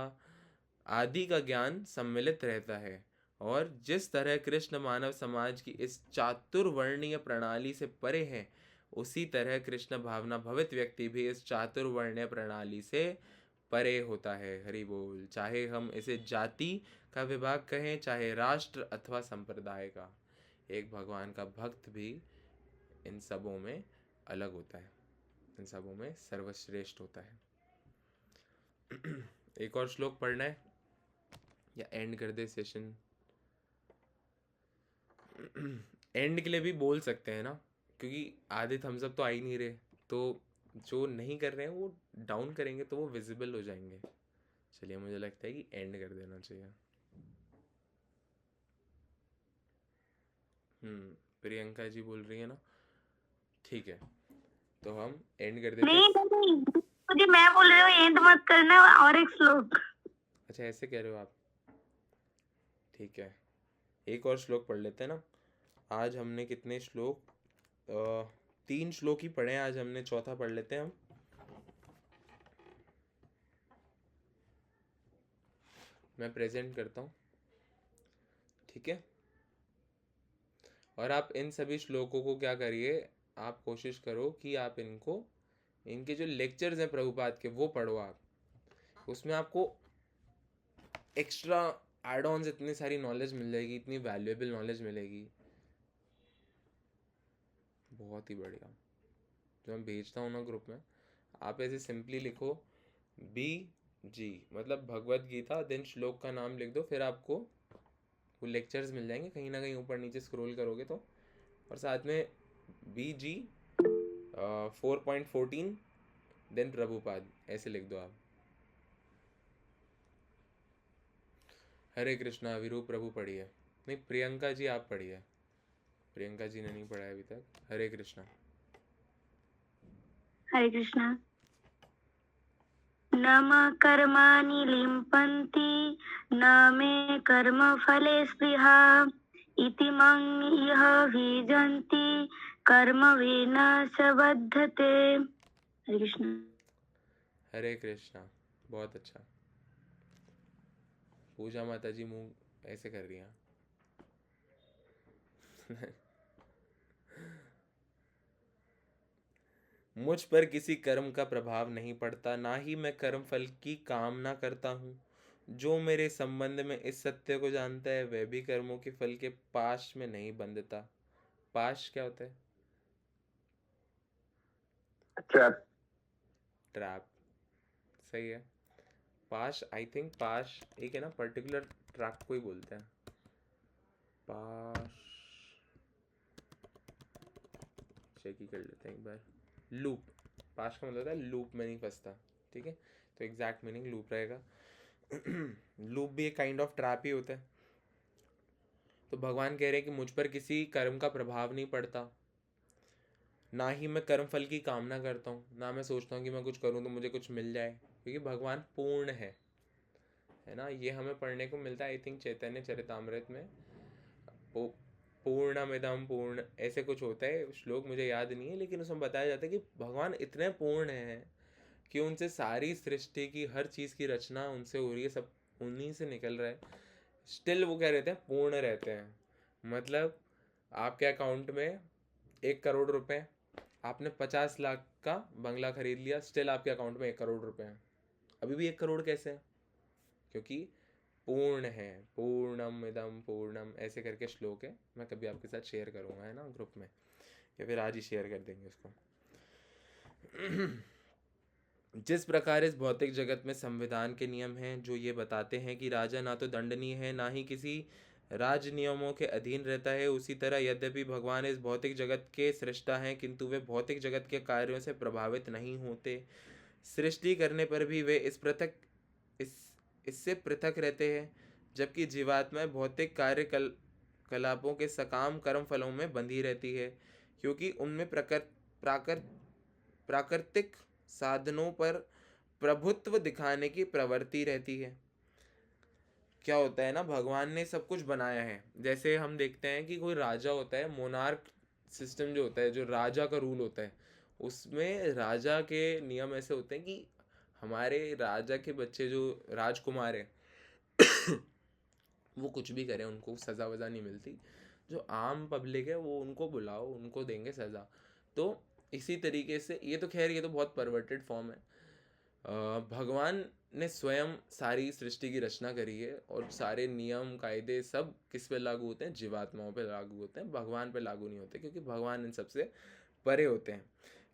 आदि का ज्ञान सम्मिलित रहता है, और जिस तरह कृष्ण मानव समाज की इस चातुर्वर्णीय प्रणाली से परे है, उसी तरह कृष्ण भावना भवित व्यक्ति भी इस चातुर्वर्ण्य प्रणाली से परे होता है। हरि बोल। चाहे हम इसे जाति का विभाग कहें, चाहे राष्ट्र अथवा संप्रदाय का, एक भगवान का भक्त भी इन सबों में अलग होता है, इन सबों में सर्वश्रेष्ठ होता है। एक और श्लोक पढ़ना है या एंड कर दे सेशन? एंड के लिए भी बोल सकते हैं ना, क्योंकि आधे थम्स अप तो आ ही नहीं रहे, तो जो नहीं कर रहे हैं वो डाउन करेंगे तो वो विजिबल हो जाएंगे। चलिए, मुझे लगता है कि एंड कर देना चाहिए। प्रियंका जी बोल रही है ना, ठीक है, तो हम एंड कर देते हैं। नहीं, मुझे मैं बोल रही हूँ एंड मत करना, और एक श्लोक। अच्छा, ऐसे कह रहे हो आप? ठीक है, एक और श्लोक पढ़ लेते हैं ना। आज हमने कितने श्लोक? 3 श्लोक ही पढ़े हैं आज हमने, चौथा पढ़ लेते हैं हम। मैं प्रेजेंट करता हूँ, ठीक है? और आप इन सभी श्लोकों को क्या करिए, आप कोशिश करो कि आप इनको, इनके जो लेक्चर्स हैं प्रभुपाद के, वो पढ़ो आप। उसमें आपको एक्स्ट्रा एड ऑन्स इतनी सारी नॉलेज मिल जाएगी, इतनी वैल्यूएबल नॉलेज मिलेगी, बहुत ही बढ़िया। जो मैं भेजता हूँ ना ग्रुप में, आप ऐसे सिंपली लिखो BG, मतलब भगवत गीता, देन श्लोक का नाम लिख दो, फिर आपको वो लेक्चर्स मिल जाएंगे कहीं ना कहीं ऊपर नीचे स्क्रॉल करोगे तो, और साथ में BG 4.14 देन प्रभुपाद ऐसे लिख दो आप। हरे कृष्णा। विरूप प्रभु पढ़िए। नहीं, प्रियंका जी आप पढ़िए, प्रियंका जी ने नहीं पढ़ा है अभी तक। हरे कृष्णा। हरे कृष्णा। न मम कर्माणि लिम्पन्ति, न मे कर्म फले स्पृहा, इति मम इह विजन्ति, कर्म विनाश बद्धते। हरे कृष्णा। हरे कृष्णा, बहुत अच्छा। पूजा माता जी मुंह ऐसे कर रही हैं। मुझ पर किसी कर्म का प्रभाव नहीं पड़ता, ना ही मैं कर्म फल की कामना करता हूँ। जो मेरे संबंध में इस सत्य को जानता है, वह भी कर्मों के फल के पाश में नहीं बंधता। पाश क्या होता है? ट्रैप। ट्रैप, सही है। पाश, आई थिंक पाश एक है ना पर्टिकुलर ट्रैप को ही बोलते हैं, पाश। चेक ही कर लेते हैं एक बार। लूप, पाश का मतलब होता है लूप में नहीं फंसता, ठीक है? तो एग्जैक्ट मीनिंग लूप रहेगा। लूप भी एक काइंड ऑफ ट्रैप ही होता है। तो भगवान कह रहे हैं कि मुझ पर किसी कर्म का प्रभाव नहीं पड़ता, ना ही मैं कर्म फल की कामना करता हूँ, ना मैं सोचता हूँ कि मैं कुछ करूँ तो मुझे कुछ मिल जाए, क्योंकि भगवान पूर्ण है ना। ये हमें पढ़ने को मिलता है आई थिंक चैतन्य चरितामृत में। पूर्णमिदं पूर्ण ऐसे कुछ होता है श्लोक, मुझे याद नहीं है, लेकिन उसमें बताया जाता है कि भगवान इतने पूर्ण हैं कि उनसे सारी सृष्टि की हर चीज़ की रचना उनसे हो रही है, सब उन्हीं से निकल रहा है, स्टिल वो क्या रहते हैं, पूर्ण रहते हैं। मतलब आपके अकाउंट में 1 करोड़ रुपए, आपने 50 लाख का बंगला खरीद लिया, स्टिल आपके अकाउंट में 1 करोड़ रुपए हैं। अभी भी 1 करोड़ कैसे है? क्योंकि पूर्ण है। पूर्णम इदम पूर्णम ऐसे करके श्लोक है, मैं कभी आपके साथ शेयर करूँगा, है ना, ग्रुप में, या फिर आज ही शेयर कर देंगे उसको। जिस प्रकार इस भौतिक जगत में संविधान के नियम हैं जो ये बताते हैं कि राजा ना तो दंडनीय है, ना ही किसी राज नियमों के अधीन रहता है, उसी तरह यद्यपि भगवान इस भौतिक जगत के सृष्टा हैं, किंतु वे भौतिक जगत के कार्यों से प्रभावित नहीं होते। सृष्टि करने पर भी वे इससे पृथक रहते हैं, जबकि जीवात्मा भौतिक कलापों के सकाम कर्म फलों में बंधी रहती है, क्योंकि उनमें प्राकृतिक साधनों पर प्रभुत्व दिखाने की प्रवृत्ति रहती है। क्या होता है ना, भगवान ने सब कुछ बनाया है, जैसे हम देखते हैं कि कोई राजा होता है, मोनार्क सिस्टम जो होता है, जो राजा का रूल होता है, उसमें राजा के नियम ऐसे होते हैं कि हमारे राजा के बच्चे जो राजकुमार हैं वो कुछ भी करें उनको सज़ा वज़ा नहीं मिलती। जो आम पब्लिक है वो उनको बुलाओ, उनको देंगे सज़ा। तो इसी तरीके से ये तो खैर ये तो बहुत परवर्टेड फॉर्म है। भगवान ने स्वयं सारी सृष्टि की रचना करी है और सारे नियम कायदे सब किस पे लागू होते हैं? जीवात्माओं पे लागू होते हैं, भगवान पे लागू नहीं होते, क्योंकि भगवान इन सबसे परे होते हैं।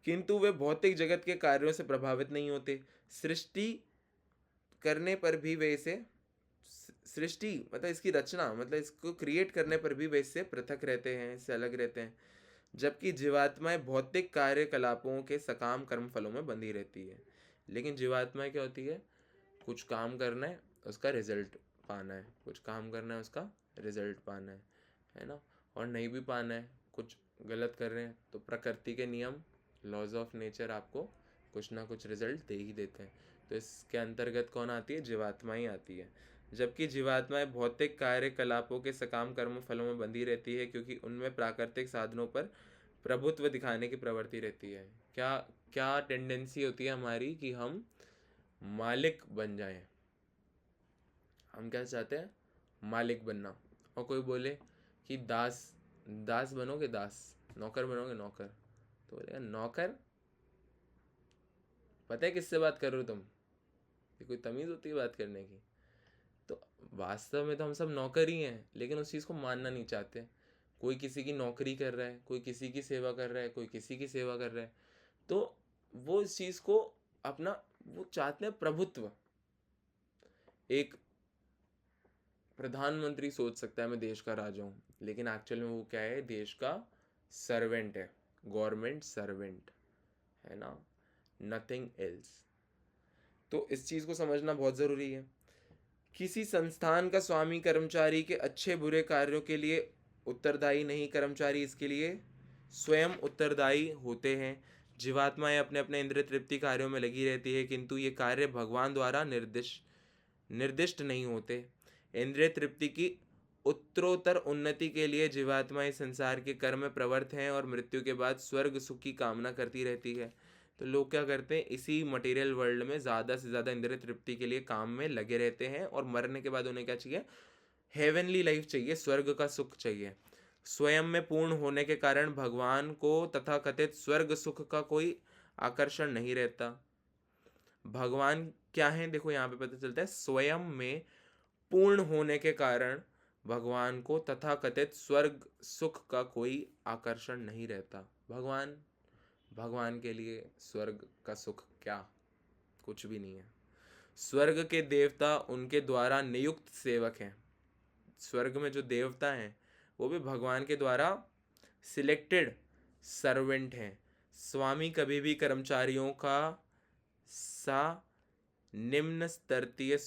किंतु वे भौतिक जगत के कार्यों से प्रभावित नहीं होते। सृष्टि करने पर भी वे इसे सृष्टि मतलब इसकी रचना मतलब इसको क्रिएट करने पर भी वे इससे पृथक रहते हैं, इससे अलग रहते हैं। जबकि जीवात्माएं भौतिक कार्यकलापों के सकाम कर्म फलों में बंधी रहती है। लेकिन जीवात्माएं क्या होती है? कुछ काम करना है, उसका रिजल्ट पाना है, कुछ काम करना है, उसका रिजल्ट पाना है ना? और नहीं भी पाना है, कुछ गलत कर रहे हैं, तो प्रकृति के नियम, लॉज ऑफ नेचर आपको कुछ ना कुछ रिजल्ट दे ही देते हैं। तो इसके अंतर्गत कौन आती है? जीवात्मा ही आती है। जबकि जीवात्माएं भौतिक कार्यकलापों के सकाम कर्म फलों में बंधी रहती है, क्योंकि उनमें प्राकृतिक साधनों पर प्रभुत्व दिखाने की प्रवृत्ति रहती है। क्या क्या टेंडेंसी होती है हमारी कि हम मालिक बन जाएं। हम क्या चाहते हैं? मालिक बनना। और कोई बोले कि दास दास बनोगे, दास नौकर बनोगे, नौकर, तो बोलेगा नौकर? पता है किससे बात कर रहे हो तुम? ये कोई तमीज़ होती है बात करने की? तो वास्तव में तो हम सब नौकर ही हैं, लेकिन उस चीज़ को मानना नहीं चाहते। कोई किसी की नौकरी कर रहा है, कोई किसी की सेवा कर रहा है, कोई किसी की सेवा कर रहा है, तो वो इस चीज़ को अपना वो चाहते हैं प्रभुत्व। एक प्रधानमंत्री सोच सकता है मैं देश का राजा हूँ, लेकिन एक्चुअल में वो क्या है? देश का सर्वेंट है, गवर्नमेंट सर्वेंट है ना, नथिंग एल्स। तो इस चीज़ को समझना बहुत ज़रूरी है। किसी संस्थान का स्वामी कर्मचारी के अच्छे बुरे कार्यों के लिए उत्तरदायी नहीं, कर्मचारी इसके लिए स्वयं उत्तरदायी होते हैं। जीवात्माएं अपने अपने इंद्रिय तृप्ति कार्यों में लगी रहती है, किंतु ये कार्य भगवान द्वारा निर्दिष्ट नहीं होते। इंद्रिय तृप्ति की उत्तरोत्तर उन्नति के लिए जीवात्माएं संसार के कर्म में प्रवृत्त हैं और मृत्यु के बाद स्वर्ग सुख की कामना करती रहती है। तो लोग क्या करते हैं? इसी मटेरियल वर्ल्ड में ज़्यादा से ज़्यादा इंद्रिय तृप्ति के लिए काम में लगे रहते हैं, और मरने के बाद उन्हें क्या चाहिए? हेवनली लाइफ चाहिए, स्वर्ग का सुख चाहिए। स्वयं में पूर्ण होने के कारण भगवान को तथाकथित स्वर्ग सुख का कोई आकर्षण नहीं रहता। भगवान क्या है? देखो यहाँ पे पता चलता है, स्वयं में पूर्ण होने के कारण भगवान को तथाकथित स्वर्ग सुख का कोई आकर्षण नहीं रहता। भगवान के लिए स्वर्ग का सुख क्या? कुछ भी नहीं है। स्वर्ग के देवता उनके द्वारा नियुक्त सेवक हैं। स्वर्ग में जो देवता हैं वो भी भगवान के द्वारा सिलेक्टेड सर्वेंट हैं। स्वामी कभी भी कर्मचारियों का सा निम्न स्तरीय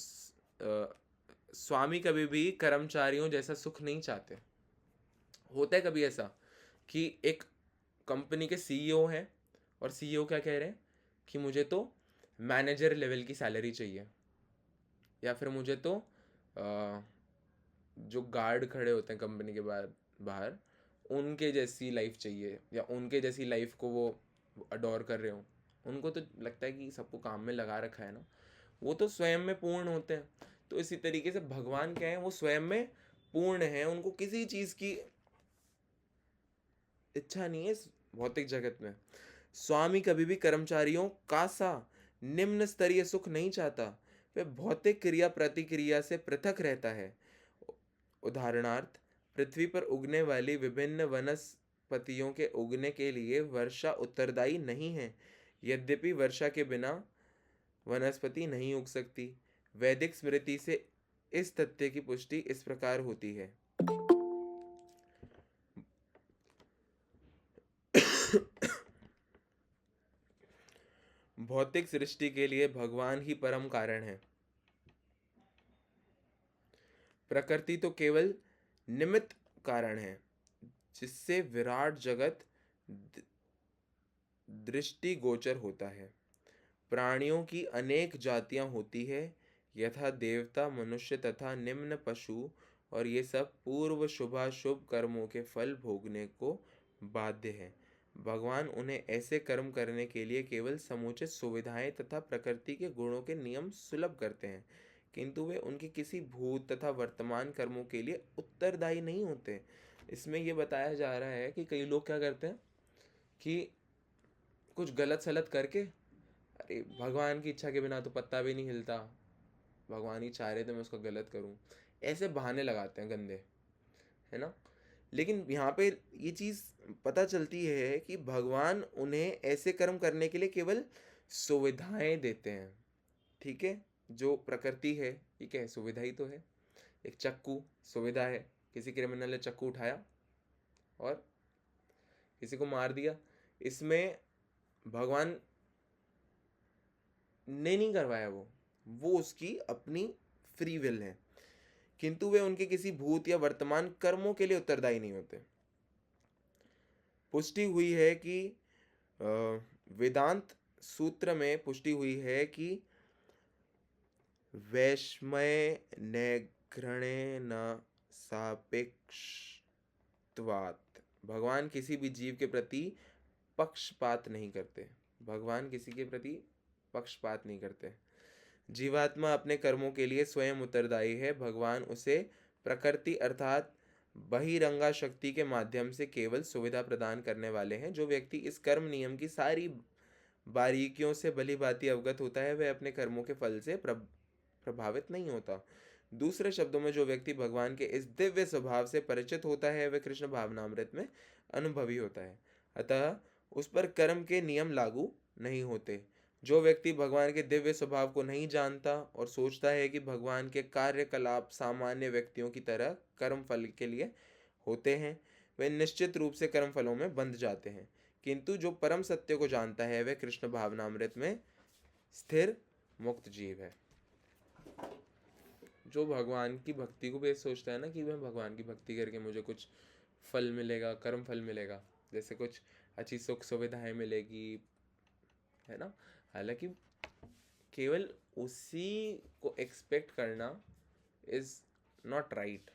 स्वामी कभी भी कर्मचारियों जैसा सुख नहीं चाहते। होता है कभी ऐसा कि एक कंपनी के सीईओ हैं और सीईओ क्या कह रहे हैं कि मुझे तो मैनेजर लेवल की सैलरी चाहिए, या फिर मुझे तो जो गार्ड खड़े होते हैं कंपनी के बाहर उनके जैसी लाइफ चाहिए, या उनके जैसी लाइफ को वो अडोर कर रहे हो। उनको तो लगता है कि सबको काम में लगा रखा है ना, वो तो स्वयं में पूर्ण होते हैं। तो इसी तरीके से भगवान क्या है? वो स्वयं में पूर्ण है, उनको किसी चीज़ की इच्छा नहीं है इस भौतिक जगत में। स्वामी कभी भी कर्मचारियों का सा निम्न स्तरीय सुख नहीं चाहता, वह भौतिक क्रिया प्रतिक्रिया से पृथक रहता है। उदाहरणार्थ, पृथ्वी पर उगने वाली विभिन्न वनस्पतियों के उगने के लिए वर्षा उत्तरदायी नहीं है। यद्यपि वर्षा के बिना वनस्पति नहीं उग सकती। वैदिक स्मृति से इस तथ्य की पुष्टि इस प्रकार होती है। भौतिक सृष्टि के लिए भगवान ही परम कारण है। प्रकृति तो केवल निमित्त कारण है, जिससे विराट जगत दृष्टि गोचर होता है। प्राणियों की अनेक जातियां होती है, यथा देवता, मनुष्य तथा निम्न पशु, और ये सब पूर्व शुभाशुभ कर्मों के फल भोगने को बाध्य है। भगवान उन्हें ऐसे कर्म करने के लिए केवल समुचित सुविधाएं तथा प्रकृति के गुणों के नियम सुलभ करते हैं, किंतु वे उनके किसी भूत तथा वर्तमान कर्मों के लिए उत्तरदायी नहीं होते। इसमें यह बताया जा रहा है कि कई लोग क्या करते हैं कि कुछ गलत सलत करके अरे भगवान की इच्छा के बिना तो पत्ता भी नहीं हिलता, भगवान ही चाह रहे थे मैं उसको गलत करूं, ऐसे बहाने लगाते हैं गंदे, है ना। लेकिन यहाँ पे ये चीज़ पता चलती है कि भगवान उन्हें ऐसे कर्म करने के लिए केवल सुविधाएं देते हैं, ठीक है। जो प्रकृति है ये क्या है, सुविधा ही तो है। एक चक्कू सुविधा है, किसी क्रिमिनल ने चक्कू उठाया और किसी को मार दिया, इसमें भगवान ने नहीं करवाया, वो उसकी अपनी फ्री विल है, किंतु वे उनके किसी भूत या वर्तमान कर्मों के लिए उत्तरदायी नहीं होते। पुष्टि हुई है कि वेदांत सूत्र में पुष्टि हुई है कि वैषम्य नैघ्रणे न सापेक्षत्वात्, भगवान किसी भी जीव के प्रति पक्षपात नहीं करते, भगवान किसी के प्रति पक्षपात नहीं करते। जीवात्मा अपने कर्मों के लिए स्वयं उत्तरदायी है, भगवान उसे प्रकृति अर्थात बहिरंगा शक्ति के माध्यम से केवल सुविधा प्रदान करने वाले हैं। जो व्यक्ति इस कर्म नियम की सारी बारीकियों से भली भांति अवगत होता है वह अपने कर्मों के फल से प्रभावित नहीं होता। दूसरे शब्दों में जो व्यक्ति भगवान के इस दिव्य स्वभाव से परिचित होता है वह कृष्ण भावनामृत में अनुभवी होता है, अतः उस पर कर्म के नियम लागू नहीं होते। जो व्यक्ति भगवान के दिव्य स्वभाव को नहीं जानता और सोचता है कि भगवान के कार्यकलाप सामान्य व्यक्तियों की तरह कर्म फल के लिए होते हैं, वे निश्चित रूप से कर्म फलों में बंध जाते हैं। किंतु जो परम सत्य को जानता है वह कृष्ण भावनामृत में स्थिर मुक्त जीव है। जो भगवान की भक्ति को भी सोचता है ना कि मैं भगवान की भक्ति करके मुझे कुछ फल मिलेगा, कर्म फल मिलेगा, जैसे कुछ अच्छी सुख सुविधाएं मिलेगी, है ना। हालांकि केवल उसी को एक्सपेक्ट करना is not right,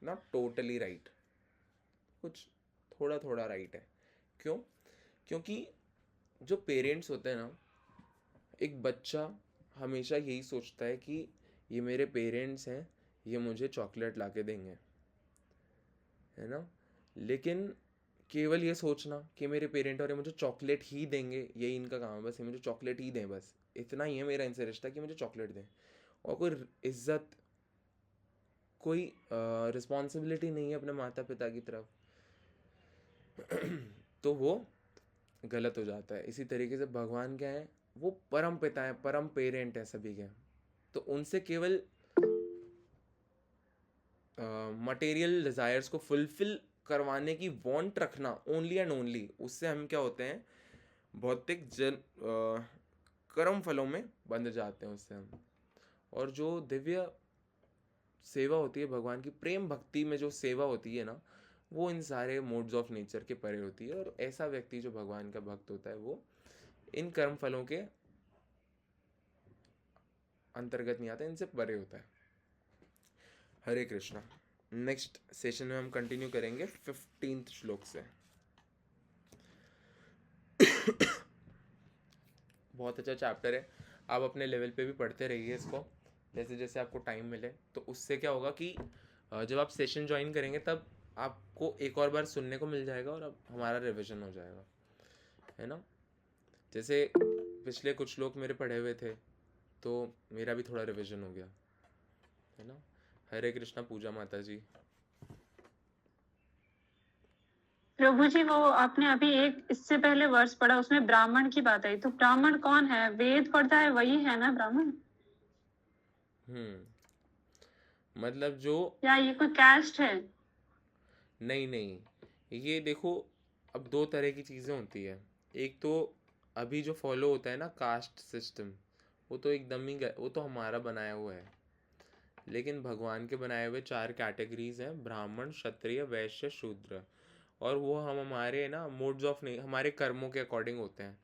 not totally right, कुछ थोड़ा थोड़ा राइट है। क्यों? क्योंकि जो पेरेंट्स होते हैं ना, एक बच्चा हमेशा यही सोचता है कि ये मेरे पेरेंट्स हैं, ये मुझे चॉकलेट ला के देंगे, है ना। लेकिन केवल ये सोचना कि मेरे पेरेंट और ये मुझे चॉकलेट ही देंगे, यही इनका काम है, बस ये मुझे चॉकलेट ही दें, बस इतना ही है मेरा इनसे रिश्ता कि मुझे चॉकलेट दें, और कोई इज्जत, कोई रिस्पॉन्सिबिलिटी नहीं है अपने माता पिता की तरफ, तो वो गलत हो जाता है। इसी तरीके से भगवान क्या है, वो परम पिता है, परम पेरेंट है सभी के, तो उनसे केवल मटेरियल डिज़ायर्स को फुलफिल करवाने की वांट रखना, ओनली एंड ओनली, उससे हम क्या होते हैं, भौतिक कर्म फलों में बंध जाते हैं उससे हम। और जो दिव्य सेवा होती है भगवान की, प्रेम भक्ति में जो सेवा होती है ना, वो इन सारे मोड्स ऑफ नेचर के परे होती है। और ऐसा व्यक्ति जो भगवान का भक्त होता है वो इन कर्म फलों के अंतर्गत नहीं आता, इनसे परे होता है। हरे कृष्णा। नेक्स्ट सेशन में हम कंटिन्यू करेंगे 15th श्लोक से। बहुत अच्छा चैप्टर है, आप अपने लेवल पे भी पढ़ते रहिए इसको जैसे जैसे आपको टाइम मिले। तो उससे क्या होगा कि जब आप सेशन ज्वाइन करेंगे तब आपको एक और बार सुनने को मिल जाएगा और अब हमारा रिविजन हो जाएगा, है ना। जैसे पिछले कुछ श्लोक मेरे पढ़े हुए थे तो मेरा भी थोड़ा रिविजन हो गया, है ना। हरे कृष्णा पूजा माता जी। प्रभु जी, वो आपने अभी एक इससे पहले वर्ष पढ़ा, उसमें ब्राह्मण की बात आई, तो ब्राह्मण कौन है? वेद पढ़ता है वही है ना ब्राह्मण? मतलब जो, या ये कोई कास्ट है? नहीं नहीं, ये देखो अब दो तरह की चीज़ें होती है। एक तो अभी जो फॉलो होता है ना कास्ट सिस्टम, वो तो एकदम ही वो तो हमारा बनाया हुआ है। लेकिन भगवान के बनाए हुए 4 कैटेगरीज हैं, ब्राह्मण, क्षत्रिय, वैश्य, शूद्र। और वो हम हमारे ना मोड्स ऑफ नहीं, हमारे कर्मों के अकॉर्डिंग होते हैं।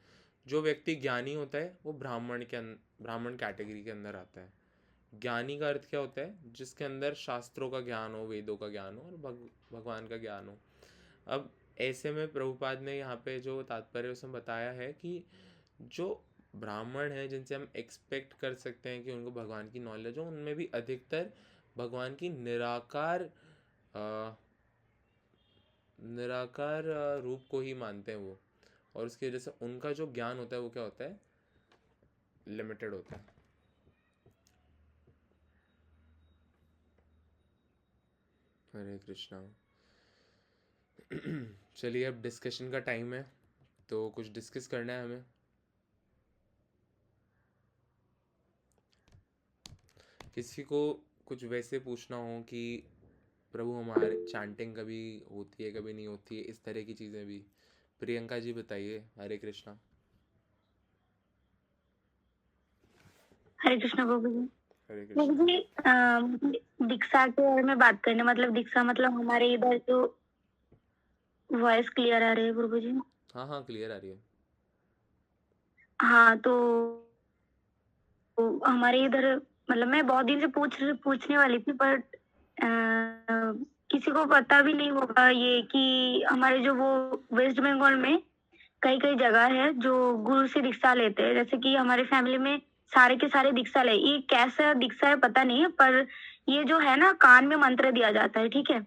जो व्यक्ति ज्ञानी होता है वो ब्राह्मण कैटेगरी के अंदर आता है। ज्ञानी का अर्थ क्या होता है? जिसके अंदर शास्त्रों का ज्ञान हो, वेदों का ज्ञान हो और भगवान का ज्ञान हो। अब ऐसे में प्रभुपाद ने यहाँ पे जो तात्पर्य उसमें बताया है कि जो ब्राह्मण हैं जिनसे हम एक्सपेक्ट कर सकते हैं कि उनको भगवान की नॉलेज हो, उनमें भी अधिकतर भगवान की निराकार रूप को ही मानते हैं वो। और उसकी वजह से उनका जो ज्ञान होता है वो क्या होता है, लिमिटेड होता है। हरे कृष्णा। चलिए अब डिस्कशन का टाइम है, तो कुछ डिस्कस करना है हमें। किसी को कुछ वैसे पूछना हो कि प्रभु हमारे चैंटिंग कभी होती है कभी नहीं होती है, इस तरह की चीज़ें भी। प्रियंका जी बताइए। हरे कृष्णा। हरे कृष्णा प्रभु जी। हरे प्रभु कृष्णा। जी, दीक्षा के बारे में बात करने, मतलब दीक्षा मतलब हमारे इधर जो वॉइस क्लियर आ रही है प्रभु जी? हाँ हाँ क्लियर आ रही है। हाँ, तो हमारे इधर मतलब मैं बहुत दिन से पूछने वाली थी, पर किसी को पता भी नहीं होगा ये कि हमारे जो वो वेस्ट बंगाल में कई कई जगह है जो गुरु से दीक्षा लेते हैं। जैसे कि हमारे फैमिली में सारे के सारे दीक्षा ले, ये कैसा दीक्षा है पता नहीं है, पर ये जो है ना, कान में मंत्र दिया जाता है, ठीक है,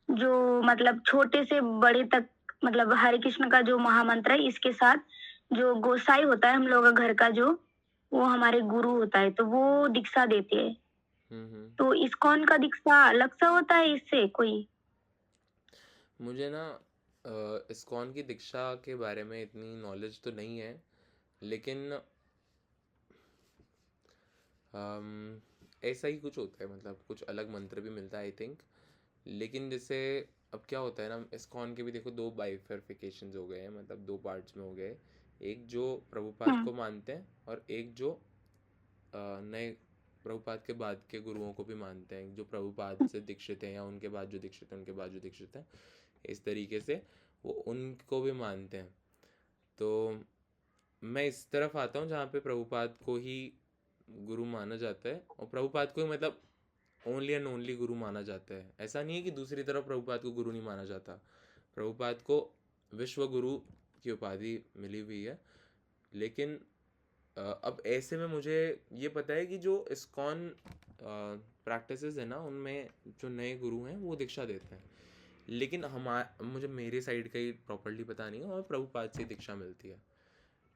जो मतलब छोटे से बड़े तक, मतलब हरे कृष्ण का जो महामंत्र है, इसके साथ जो गोसाई होता है हम लोग का घर का, जो वो हमारे गुरु होता है, तो वो दीक्षा देते हैं। हम्म। तो इस्कॉन का दीक्षा अलग सा होता है इससे कोई? मुझे ना इस्कॉन की दीक्षा के बारे में इतनी नॉलेज तो नहीं है, लेकिन ऐसा ही कुछ होता है, मतलब कुछ अलग मंत्र भी मिलता है आई थिंक। लेकिन जैसे अब क्या होता है ना, इस्कॉन के भी देखो दो बाइफर्फिकेशंस हो गए हैं, मतलब दो पार्ट्स में हो गए। एक जो प्रभुपाद को मानते हैं और एक जो नए प्रभुपाद के बाद के गुरुओं को भी मानते हैं, जो प्रभुपाद से दीक्षित हैं या उनके बाद जो दीक्षित हैं, उनके बाद जो दीक्षित हैं, इस तरीके से वो उनको भी मानते हैं। तो मैं इस तरफ आता हूँ जहाँ पे प्रभुपाद को ही गुरु माना जाता है, और प्रभुपाद को ही मतलब ओनली एंड ओनली गुरु माना जाता है। ऐसा नहीं है कि दूसरी तरफ प्रभुपाद को गुरु नहीं माना जाता। प्रभुपाद को विश्व गुरु की उपाधि मिली हुई है। लेकिन अब ऐसे में मुझे ये पता है कि जो इस्कॉन प्रैक्टिसेस है ना, उनमें जो नए गुरु हैं वो दीक्षा देते हैं। लेकिन मुझे मेरे साइड का ही प्रॉपर्ली पता नहीं है, और प्रभुपाद से दीक्षा मिलती है।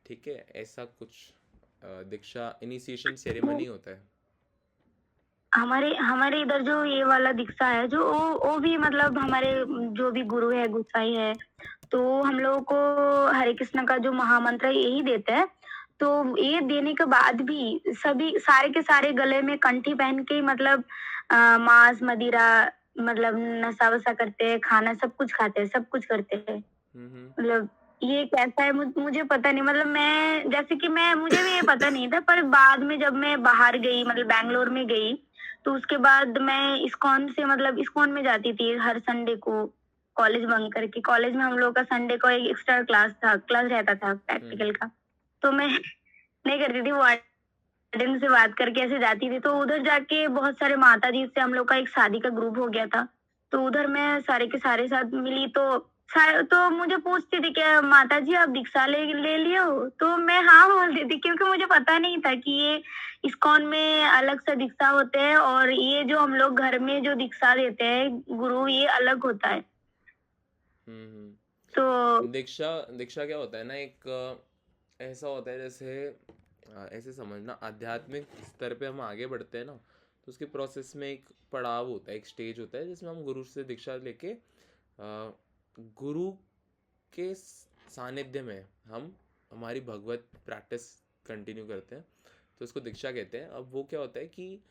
ठीक है, ऐसा कुछ दीक्षा इनिशिएशन सेरेमनी होता है। हमारे हमारे इधर जो ये वाला दीक्षा है, जो वो भी मतलब हमारे जो भी गुरु है, गोसाई है, तो हम लोगों को हरे कृष्ण का जो महामंत्र यही देते हैं। तो ये देने के बाद भी सभी सारे के सारे गले में कंठी पहन के, मतलब मांस मदिरा, मतलब नशा वशा करते हैं, खाना सब कुछ खाते हैं, सब कुछ करते हैं। मतलब ये कैसा है मुझे पता नहीं, मतलब मैं जैसे कि मैं मुझे भी ये पता नहीं था, पर बाद में जब मैं बाहर गई, मतलब बैंगलोर में गई, तो उसके बाद मैं इस्कॉन से, मतलब इस्कॉन में जाती थी हर संडे को, कॉलेज बंक करके। कॉलेज में हम लोग का संडे को एक एक्स्ट्रा क्लास रहता था प्रैक्टिकल का, तो मैं नहीं करती थी, वार्डन से बात करके ऐसे जाती थी। तो उधर जाके बहुत सारे माता जी से हम लोग का एक शादी का ग्रुप हो गया था, तो उधर मैं सारे के सारे साथ मिली। तो मुझे पूछती थी क्या माता जी आप दीक्षा ले ले लिए हो, तो मैं हाँ बोलती थी, क्योंकि मुझे पता नहीं था कि ये इस्कॉन में अलग से दीक्षा होते हैं, और ये जो हम लोग घर में जो दीक्षा देते हैं गुरु, ये अलग होता है। तो दीक्षा दीक्षा क्या होता है ना, एक ऐसा होता है जैसे ऐसे समझना, आध्यात्मिक स्तर पे हम आगे बढ़ते हैं ना, तो उसके प्रोसेस में एक पड़ाव होता है, एक स्टेज होता है जिसमें हम गुरु से दीक्षा लेके गुरु के सानिध्य में हम हमारी भगवत प्रैक्टिस कंटिन्यू करते हैं, तो उसको दीक्षा कहते हैं। अब वो क्या होता है कि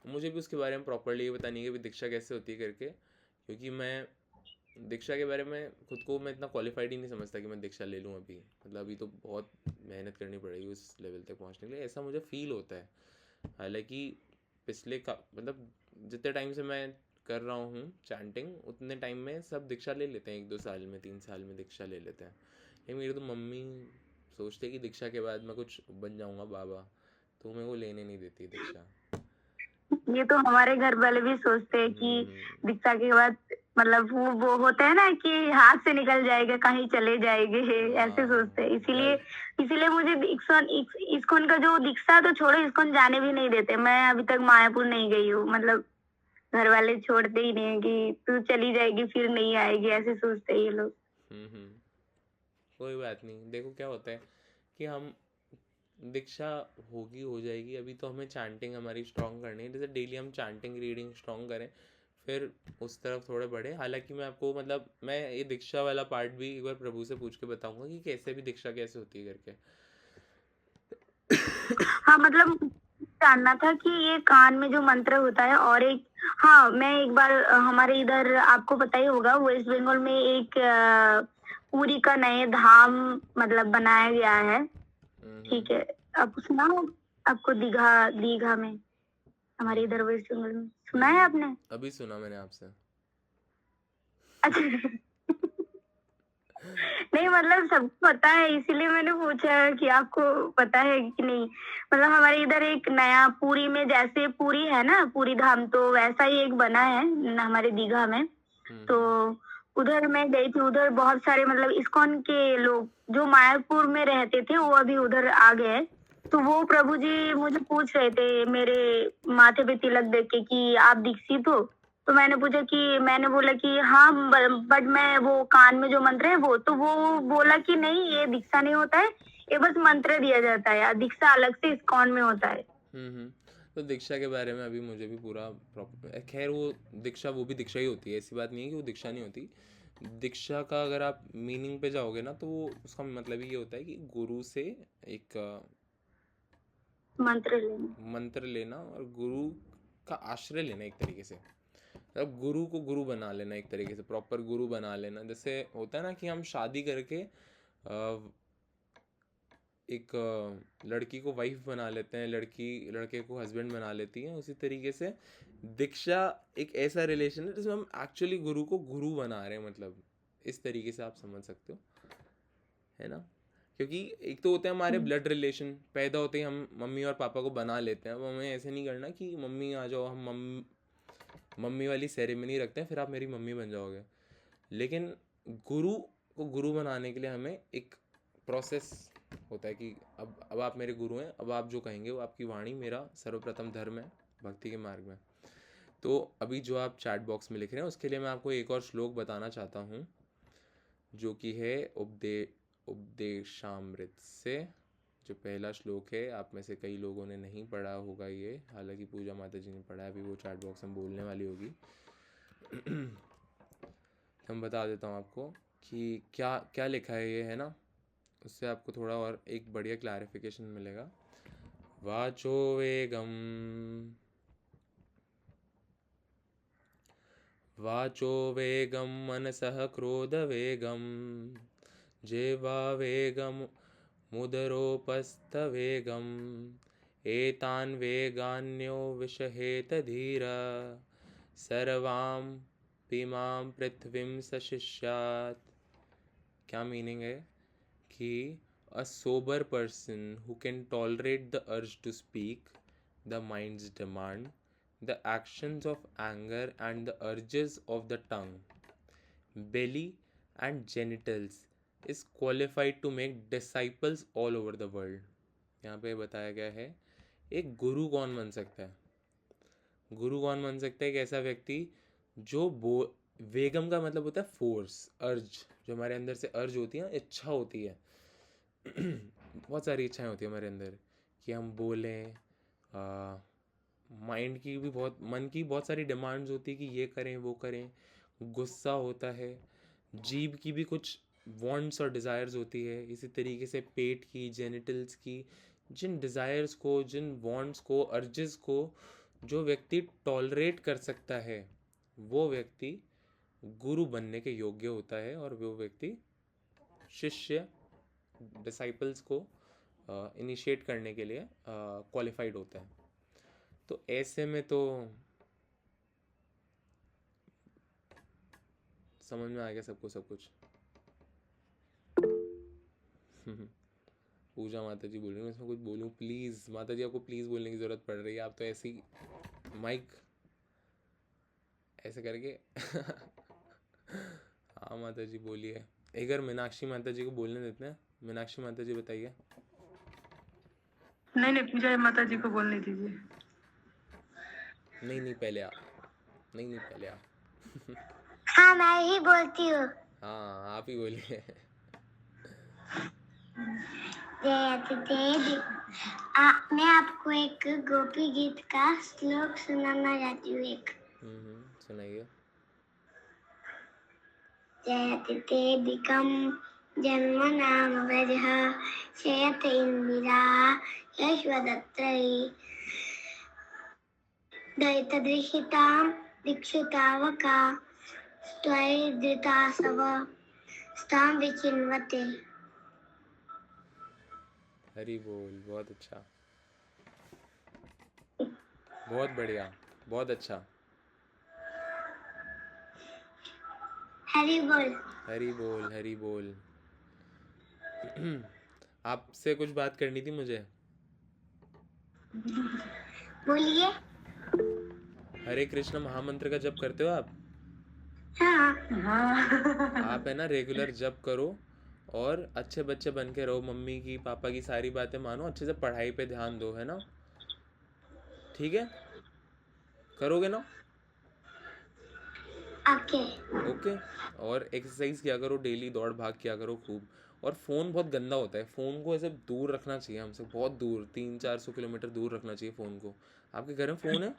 मुझे भी उसके बारे में प्रॉपरली ये पता नहीं है कि दीक्षा कैसे होती है करके, क्योंकि मैं दीक्षा के बारे में खुद को मैं इतना क्वालिफाइड ही नहीं समझता कि मैं दीक्षा ले लूँ अभी। मतलब अभी तो बहुत मेहनत करनी पड़ेगी उस लेवल तक पहुँचने के लिए, ऐसा मुझे फील होता है। हालांकि पिछले का मतलब जितने टाइम से मैं कर रहा हूँ चैंटिंग, उतने टाइम में सब दीक्षा ले लेते हैं, 1-2 साल में 3 साल में दीक्षा ले लेते हैं। लेकिन मेरी तो मम्मी सोचते हैं कि दीक्षा के बाद मैं कुछ बन जाऊँगा बाबा, तो मेरे को लेने नहीं देती दीक्षा। ये तो हमारे घर वाले भी सोचते हैं कि दीक्षा के बाद मतलब वो होता है ना कि हाथ से निकल जाएगा, कहीं चले जाएंगे, ऐसे सोचते हैं। इसीलिए इसीलिए मुझे इस्कॉन का जो दीक्षा तो छोड़ो, इस्कॉन जाने भी नहीं देते। मैं अभी तक मायापुर नहीं गई हूँ, मतलब घर वाले छोड़ते ही नहीं है कि तू चली जाएगी फिर नहीं आएगी, ऐसे सोचते हैं ये लोग। कोई बात नहीं। देखो क्या होता है कि हम दीक्षा होगी हो जाएगी, अभी तो हमें चैंटिंग हमारी स्ट्रॉन्ग करनी है। जैसे डेली हम चैंटिंग रीडिंग स्ट्रॉन्ग करें, फिर उस तरफ थोड़े बढ़े। हालांकि मैं आपको मतलब मैं ये दीक्षा वाला पार्ट भी एक बार प्रभु से पूछ के बताऊंगा कि कैसे भी दीक्षा कैसे होती है करके। हाँ मतलब जानना था कि ये कान में जो मंत्र होता है, और एक, हाँ मैं एक बार हमारे इधर आपको पता ही होगा, वेस्ट बंगाल में एक पुरी का नए धाम मतलब बनाया गया है। ठीक है, आपको सुना हो? आपको दीघा, दीघा में, हमारे इधर वेस्ट बंगाल में, सुना है आपने? अभी सुना मैंने आपसे। अच्छा नहीं मतलब सबको पता है, इसीलिए मैंने पूछा कि आपको पता है कि नहीं। मतलब हमारे इधर एक नया पुरी में, जैसे पुरी है ना, पुरी धाम, तो वैसा ही एक बना है हमारे दीघा में। तो उधर मैं गई थी, उधर बहुत सारे मतलब इस्कॉन के लोग जो मायापुर में रहते थे वो अभी उधर आ गए। तो वो प्रभु जी मुझे पूछ रहे थे मेरे माथे पे तिलक देख के कि आप दीक्षित हो। तो मैंने बोला कि हाँ, बट मैं वो कान में जो मंत्र है वो, तो वो बोला कि नहीं, ये दीक्षा नहीं होता है, ये बस मंत्र दिया जाता है, दीक्षा अलग से इस्कॉन में होता है। तो दीक्षा के बारे में अभी मुझे भी पूरा प्रॉपर, खैर वो दीक्षा, वो भी दीक्षा ही होती है, ऐसी बात नहीं है कि वो दीक्षा नहीं होती। दीक्षा का अगर आप मीनिंग पे जाओगे ना, तो उसका मतलब ये होता है कि गुरु से एक मंत्र लेना और गुरु का आश्रय लेना एक तरीके से। अब गुरु को गुरु बना लेना एक तरीके से, प्रॉपर गुरु बना लेना। जैसे होता है ना कि हम शादी करके एक लड़की को वाइफ बना लेते हैं, लड़की लड़के को हस्बैंड बना लेती है, उसी तरीके से दीक्षा एक ऐसा रिलेशन है जिसमें हम एक्चुअली गुरु को गुरु बना रहे हैं। मतलब इस तरीके से आप समझ सकते हो, है ना। क्योंकि एक तो होते हैं हमारे ब्लड रिलेशन, पैदा होते ही हम मम्मी और पापा को बना लेते हैं। अब हमें ऐसे नहीं करना कि मम्मी आ जाओ, हम मम्मी वाली सेरेमनी रखते हैं, फिर आप मेरी मम्मी बन जाओगे। लेकिन गुरु को गुरु बनाने के लिए हमें एक प्रोसेस होता है कि अब आप मेरे गुरु हैं, अब आप जो कहेंगे वो आपकी वाणी मेरा सर्वप्रथम धर्म है भक्ति के मार्ग में। तो अभी जो आप चैट बॉक्स में लिख रहे हैं उसके लिए मैं आपको एक और श्लोक बताना चाहता हूँ, जो कि है उपदेशामृत से। जो पहला श्लोक है, आप में से कई लोगों ने नहीं पढ़ा होगा ये, हालांकि पूजा माता जी ने पढ़ा है, अभी वो चैट बॉक्स में बोलने वाली होगी। हम बता देता हूँ आपको कि क्या क्या लिखा है ये, है ना। उससे आपको थोड़ा और एक बढ़िया क्लैरिफिकेशन मिलेगा। वाचो वेगम, वाचो वेगम मनसः क्रोध वेगम, जिह्वावेगम मुदरोपस्थवेगम, एतान् वेगान्यो विषहेत धीरा, सर्वां पीमां पृथ्वीं सशिष्यात्। क्या मीनिंग है कि a sober person who can tolerate the urge to speak, the mind's demand, the actions of anger and the urges of the tongue, belly and genitals, is qualified to make disciples all over the world. यहाँ पे बताया गया है एक गुरु कौन बन सकता है। गुरु कौन बन सकता है? एक ऐसा व्यक्ति जो वेगम का मतलब होता है फोर्स, अर्ज। जो हमारे अंदर से अर्ज होती है ना, इच्छा होती है, बहुत सारी इच्छाएं होती है हमारे अंदर कि हम बोलें। माइंड की भी मन की बहुत सारी डिमांड्स होती है कि ये करें वो करें। गुस्सा होता है। जीभ की भी कुछ वांट्स और डिज़ायर्स होती है। इसी तरीके से पेट की, जेनिटल्स की, जिन डिज़ायर्स को, जिन वांट्स को, अर्जेस को जो व्यक्ति टॉलरेट कर सकता है, वो व्यक्ति गुरु बनने के योग्य होता है, और वो व्यक्ति शिष्य, डिसाइपल्स को इनिशिएट करने के लिए क्वालिफाइड होता है। तो ऐसे में तो समझ में आ गया सबको सब कुछ। पूजा माता जी बोल रही हूँ, इसमें कुछ बोलूँ प्लीज़? माता जी आपको प्लीज़ बोलने की ज़रूरत पड़ रही है, आप तो ऐसी माइक ऐसे करके हाँ माता जी बोलिए। एक बार मीनाक्षी माता जी को बोलने देते हैं। मीनाक्षी माता जी बताइए। नहीं पूजा माता जी को बोलने दीजिए। नहीं पहले आप। नहीं पहले आप। हाँ मैं ही बोलती हूँ। हाँ आप ही बोलिए। मैं आपको एक गोपी गीत का श्लोक सुनाना चाहती हूँ एक। सुनाइए। जयतिथेदिकं जन्मनाम व्रजः शयत इंदिरा यशवदत्रै दयितदृशितां दीक्षितावका त्वयिदृतासव स्तां विचिन्वते। हरी बोल, बहुत अच्छा, बहुत बढ़िया, बहुत अच्छा। हरी बोल। हरी बोल, हरी बोल। आपसे कुछ बात करनी थी मुझे। बोलिए। हरे कृष्ण महामंत्र का जप करते हो आप? हाँ। आप है ना रेगुलर जप करो और अच्छे बच्चे बन के रहो, मम्मी की पापा की सारी बातें मानो, अच्छे से पढ़ाई पे ध्यान दो, है ना? ठीक है, करोगे ना? ओके। ओके। और एक्सरसाइज किया करो, डेली दौड़ भाग किया करो खूब। और फ़ोन बहुत गंदा होता है, फ़ोन को ऐसे दूर रखना चाहिए हमसे, बहुत दूर, 300-400 किलोमीटर दूर रखना चाहिए फ़ोन को। आपके घर में फ़ोन है?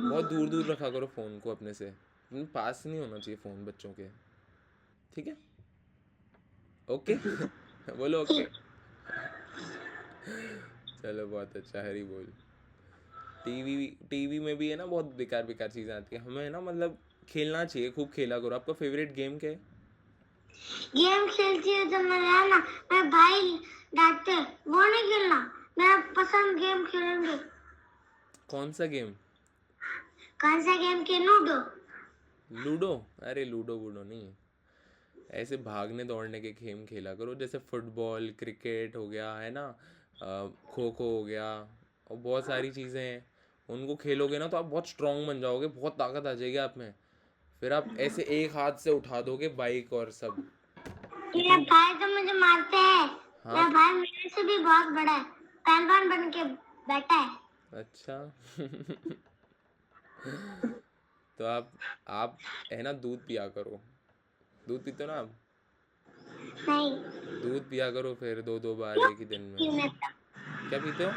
बहुत दूर दूर रखा करो फ़ोन को अपने से, पास नहीं होना चाहिए फ़ोन बच्चों के, ठीक है? ओके। बोलो ओके। चलो बहुत अच्छा, हरी बोल। टीवी में भी है ना बहुत बेकार बेकार चीज़ें आती है, हमें है ना मतलब खेलना चाहिए, खूब खेला करो। आपका फेवरेट गेम क्या है? गेम खेलती है तो मैं भाई डांटते वो नहीं खेलना, मेरा पसंद गेम खेलेंगे। कौन सा गेम? कौन सा गेम के? लूडो। लूडो? अरे लूडो वूडो नहीं, ऐसे भागने दौड़ने के गेम खेला करो, जैसे फुटबॉल क्रिकेट हो गया, है ना, खो खो हो गया, और बहुत सारी चीज़ें हैं। उनको खेलोगे ना तो आप बहुत स्ट्रांग बन जाओगे, बहुत ताकत आ जाएगी आप में। फिर आप ऐसे एक हाथ से उठा दोगे बाइक और सब। मेरा इतनी भाई तो मुझे मारते हैं। हाँ। मेरा भाई मेरे से भी बहुत बड़ा है, पहलवान बन के बैठा है। अच्छा। तो आप है ना दूध पिया करो। दूध पीते हो ना आप? नहीं। दूध पिया करो फिर 2-2 बार क्यों एक ही दिन में। क्यों मैं क्या पीते हो?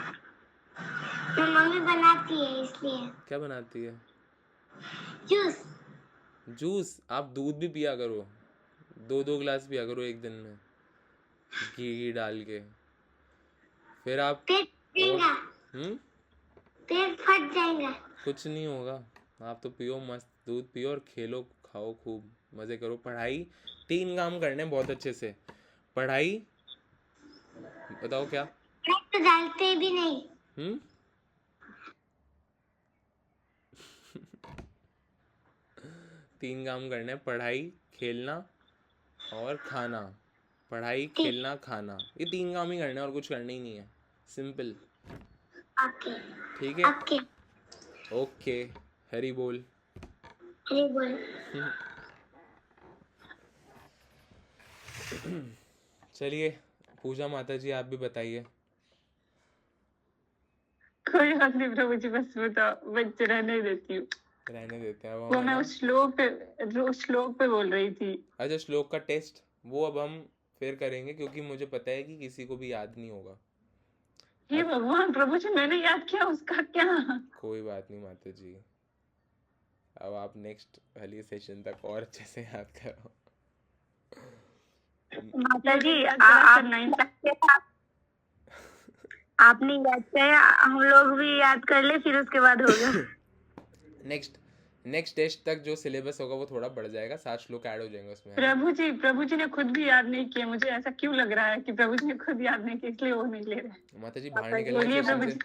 तो मम्मी बनाती है इसलिए। क्या बनाती है? जूस। जूस? आप दूध भी पिया करो, 2-2 गिलास पिया करो एक दिन में, घी डाल के। फिर आप पेट और फटेगा, पेट फट जाएगा। कुछ नहीं होगा, आप तो पियो, मस्त दूध पियो और खेलो खाओ खूब मज़े करो। पढ़ाई, 3 काम करने बहुत अच्छे से। पढ़ाई, बताओ क्या? तो डालते भी नहीं। हम्म 3 काम करने, पढ़ाई, खेलना और खाना। पढ़ाई ठीक। खेलना खाना, ये 3 काम ही करने, और कुछ करना ही नहीं है, सिंपल। ओके। ठीक है, ओके। ओके। हरी बोल। हरी बोल। चलिए पूजा माता जी, आप भी बताइए। कोई बात नहीं प्रभु जी, बस बताओ, बच्चे रहने देती हूँ। रहने देते हैं अब वो हम, है मैं ना? उस श्लोक पे बोल रही थी। अच्छा, श्लोक का टेस्ट वो अब हम फिर करेंगे, क्योंकि मुझे पता है कि किसी को भी याद नहीं होगा। हे भगवान प्रभु जी, मैंने याद किया, उसका क्या? कोई बात नहीं माता जी, अब आप नेक्स्ट वाली सेशन तक और अच्छे से याद करो। माता जी आपने याद किया, हम लोग भी याद कर ले, फिर उसके बाद होगा। नेक्स्ट टेस्ट तक जो सिलेबस होगा वो थोड़ा बढ़ जाएगा, 7 श्लोक ऐड हो जाएंगे उसमें, है ना? प्रभु जी ने खुद भी याद नहीं किया, मुझे ऐसा क्यों लग रहा है कि प्रभु जी ने खुद याद नहीं किया, इसलिए वो नहीं ले रहे। माता जी बाहर निकलना है बोलिए सेशन प्रभु से। जी।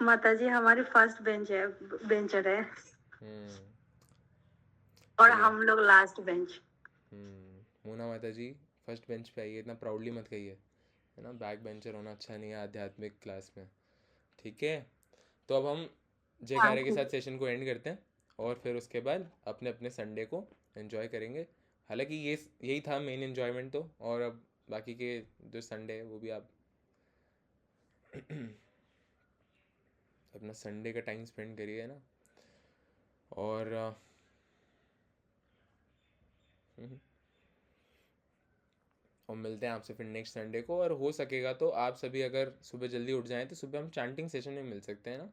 माता जी हमारी फर्स्ट बेंचर है हम्म और चलिए। हम लोग लास्ट बेंच। मोना माता जी फर्स्ट बेंच पे आइए, इतना प्राउडली मत कहिए, है ना? बैक बेंचर होना अच्छा नहीं है आध्यात्मिक क्लास में, ठीक है? तो अब हम जय कार्य के साथ सेशन को एंड करते हैं, और फिर उसके बाद अपने अपने संडे को एंजॉय करेंगे। हालांकि ये यही था मेन एंजॉयमेंट तो, और अब बाकी के जो संडे है वो भी आप अपना संडे का टाइम स्पेंड करिए, है ना? और और मिलते हैं आपसे फिर नेक्स्ट संडे को। और हो सकेगा तो आप सभी अगर सुबह जल्दी उठ जाएं तो सुबह हम चैंटिंग सेशन में मिल सकते हैं ना।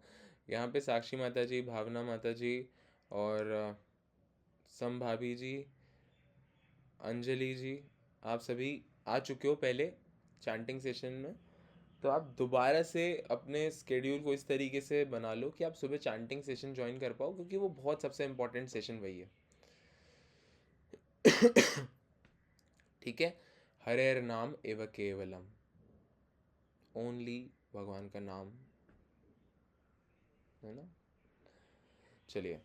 यहाँ पे साक्षी माता जी, भावना माता जी और सम भाभी जी, अंजलि जी, आप सभी आ चुके हो पहले चैंटिंग सेशन में। तो आप दोबारा से अपने स्केड्यूल को इस तरीके से बना लो कि आप सुबह चैंटिंग सेशन ज्वाइन कर पाओ, क्योंकि वो बहुत सबसे इम्पोर्टेंट सेशन वही है। ठीक है। हरेर नाम एव केवलम, ओनली भगवान का नाम है ना। चलिए,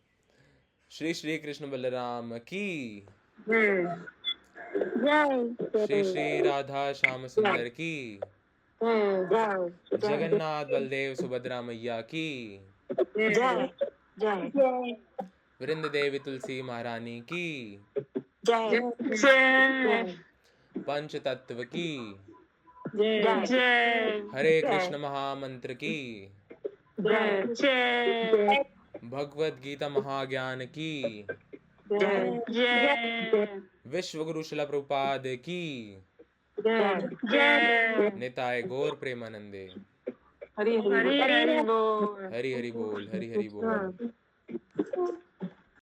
श्री श्री कृष्ण बलराम की जय। श्री श्री राधा श्याम सुंदर की, जय। जगन्नाथ बलदेव सुभद्रा मैया की, जय। जय। वृंद देवी तुलसी महारानी की, जय। जय पंच तत्व की, जय हरे कृष्ण महामंत्र की, जय भगवत गीता महाज्ञान की, जय विश्व गुरु शिला प्रभुपाद की, जय निताय गौर प्रेमानंदे। हरि हरि बोल हरि हरि बोल, हरि हरि बोल।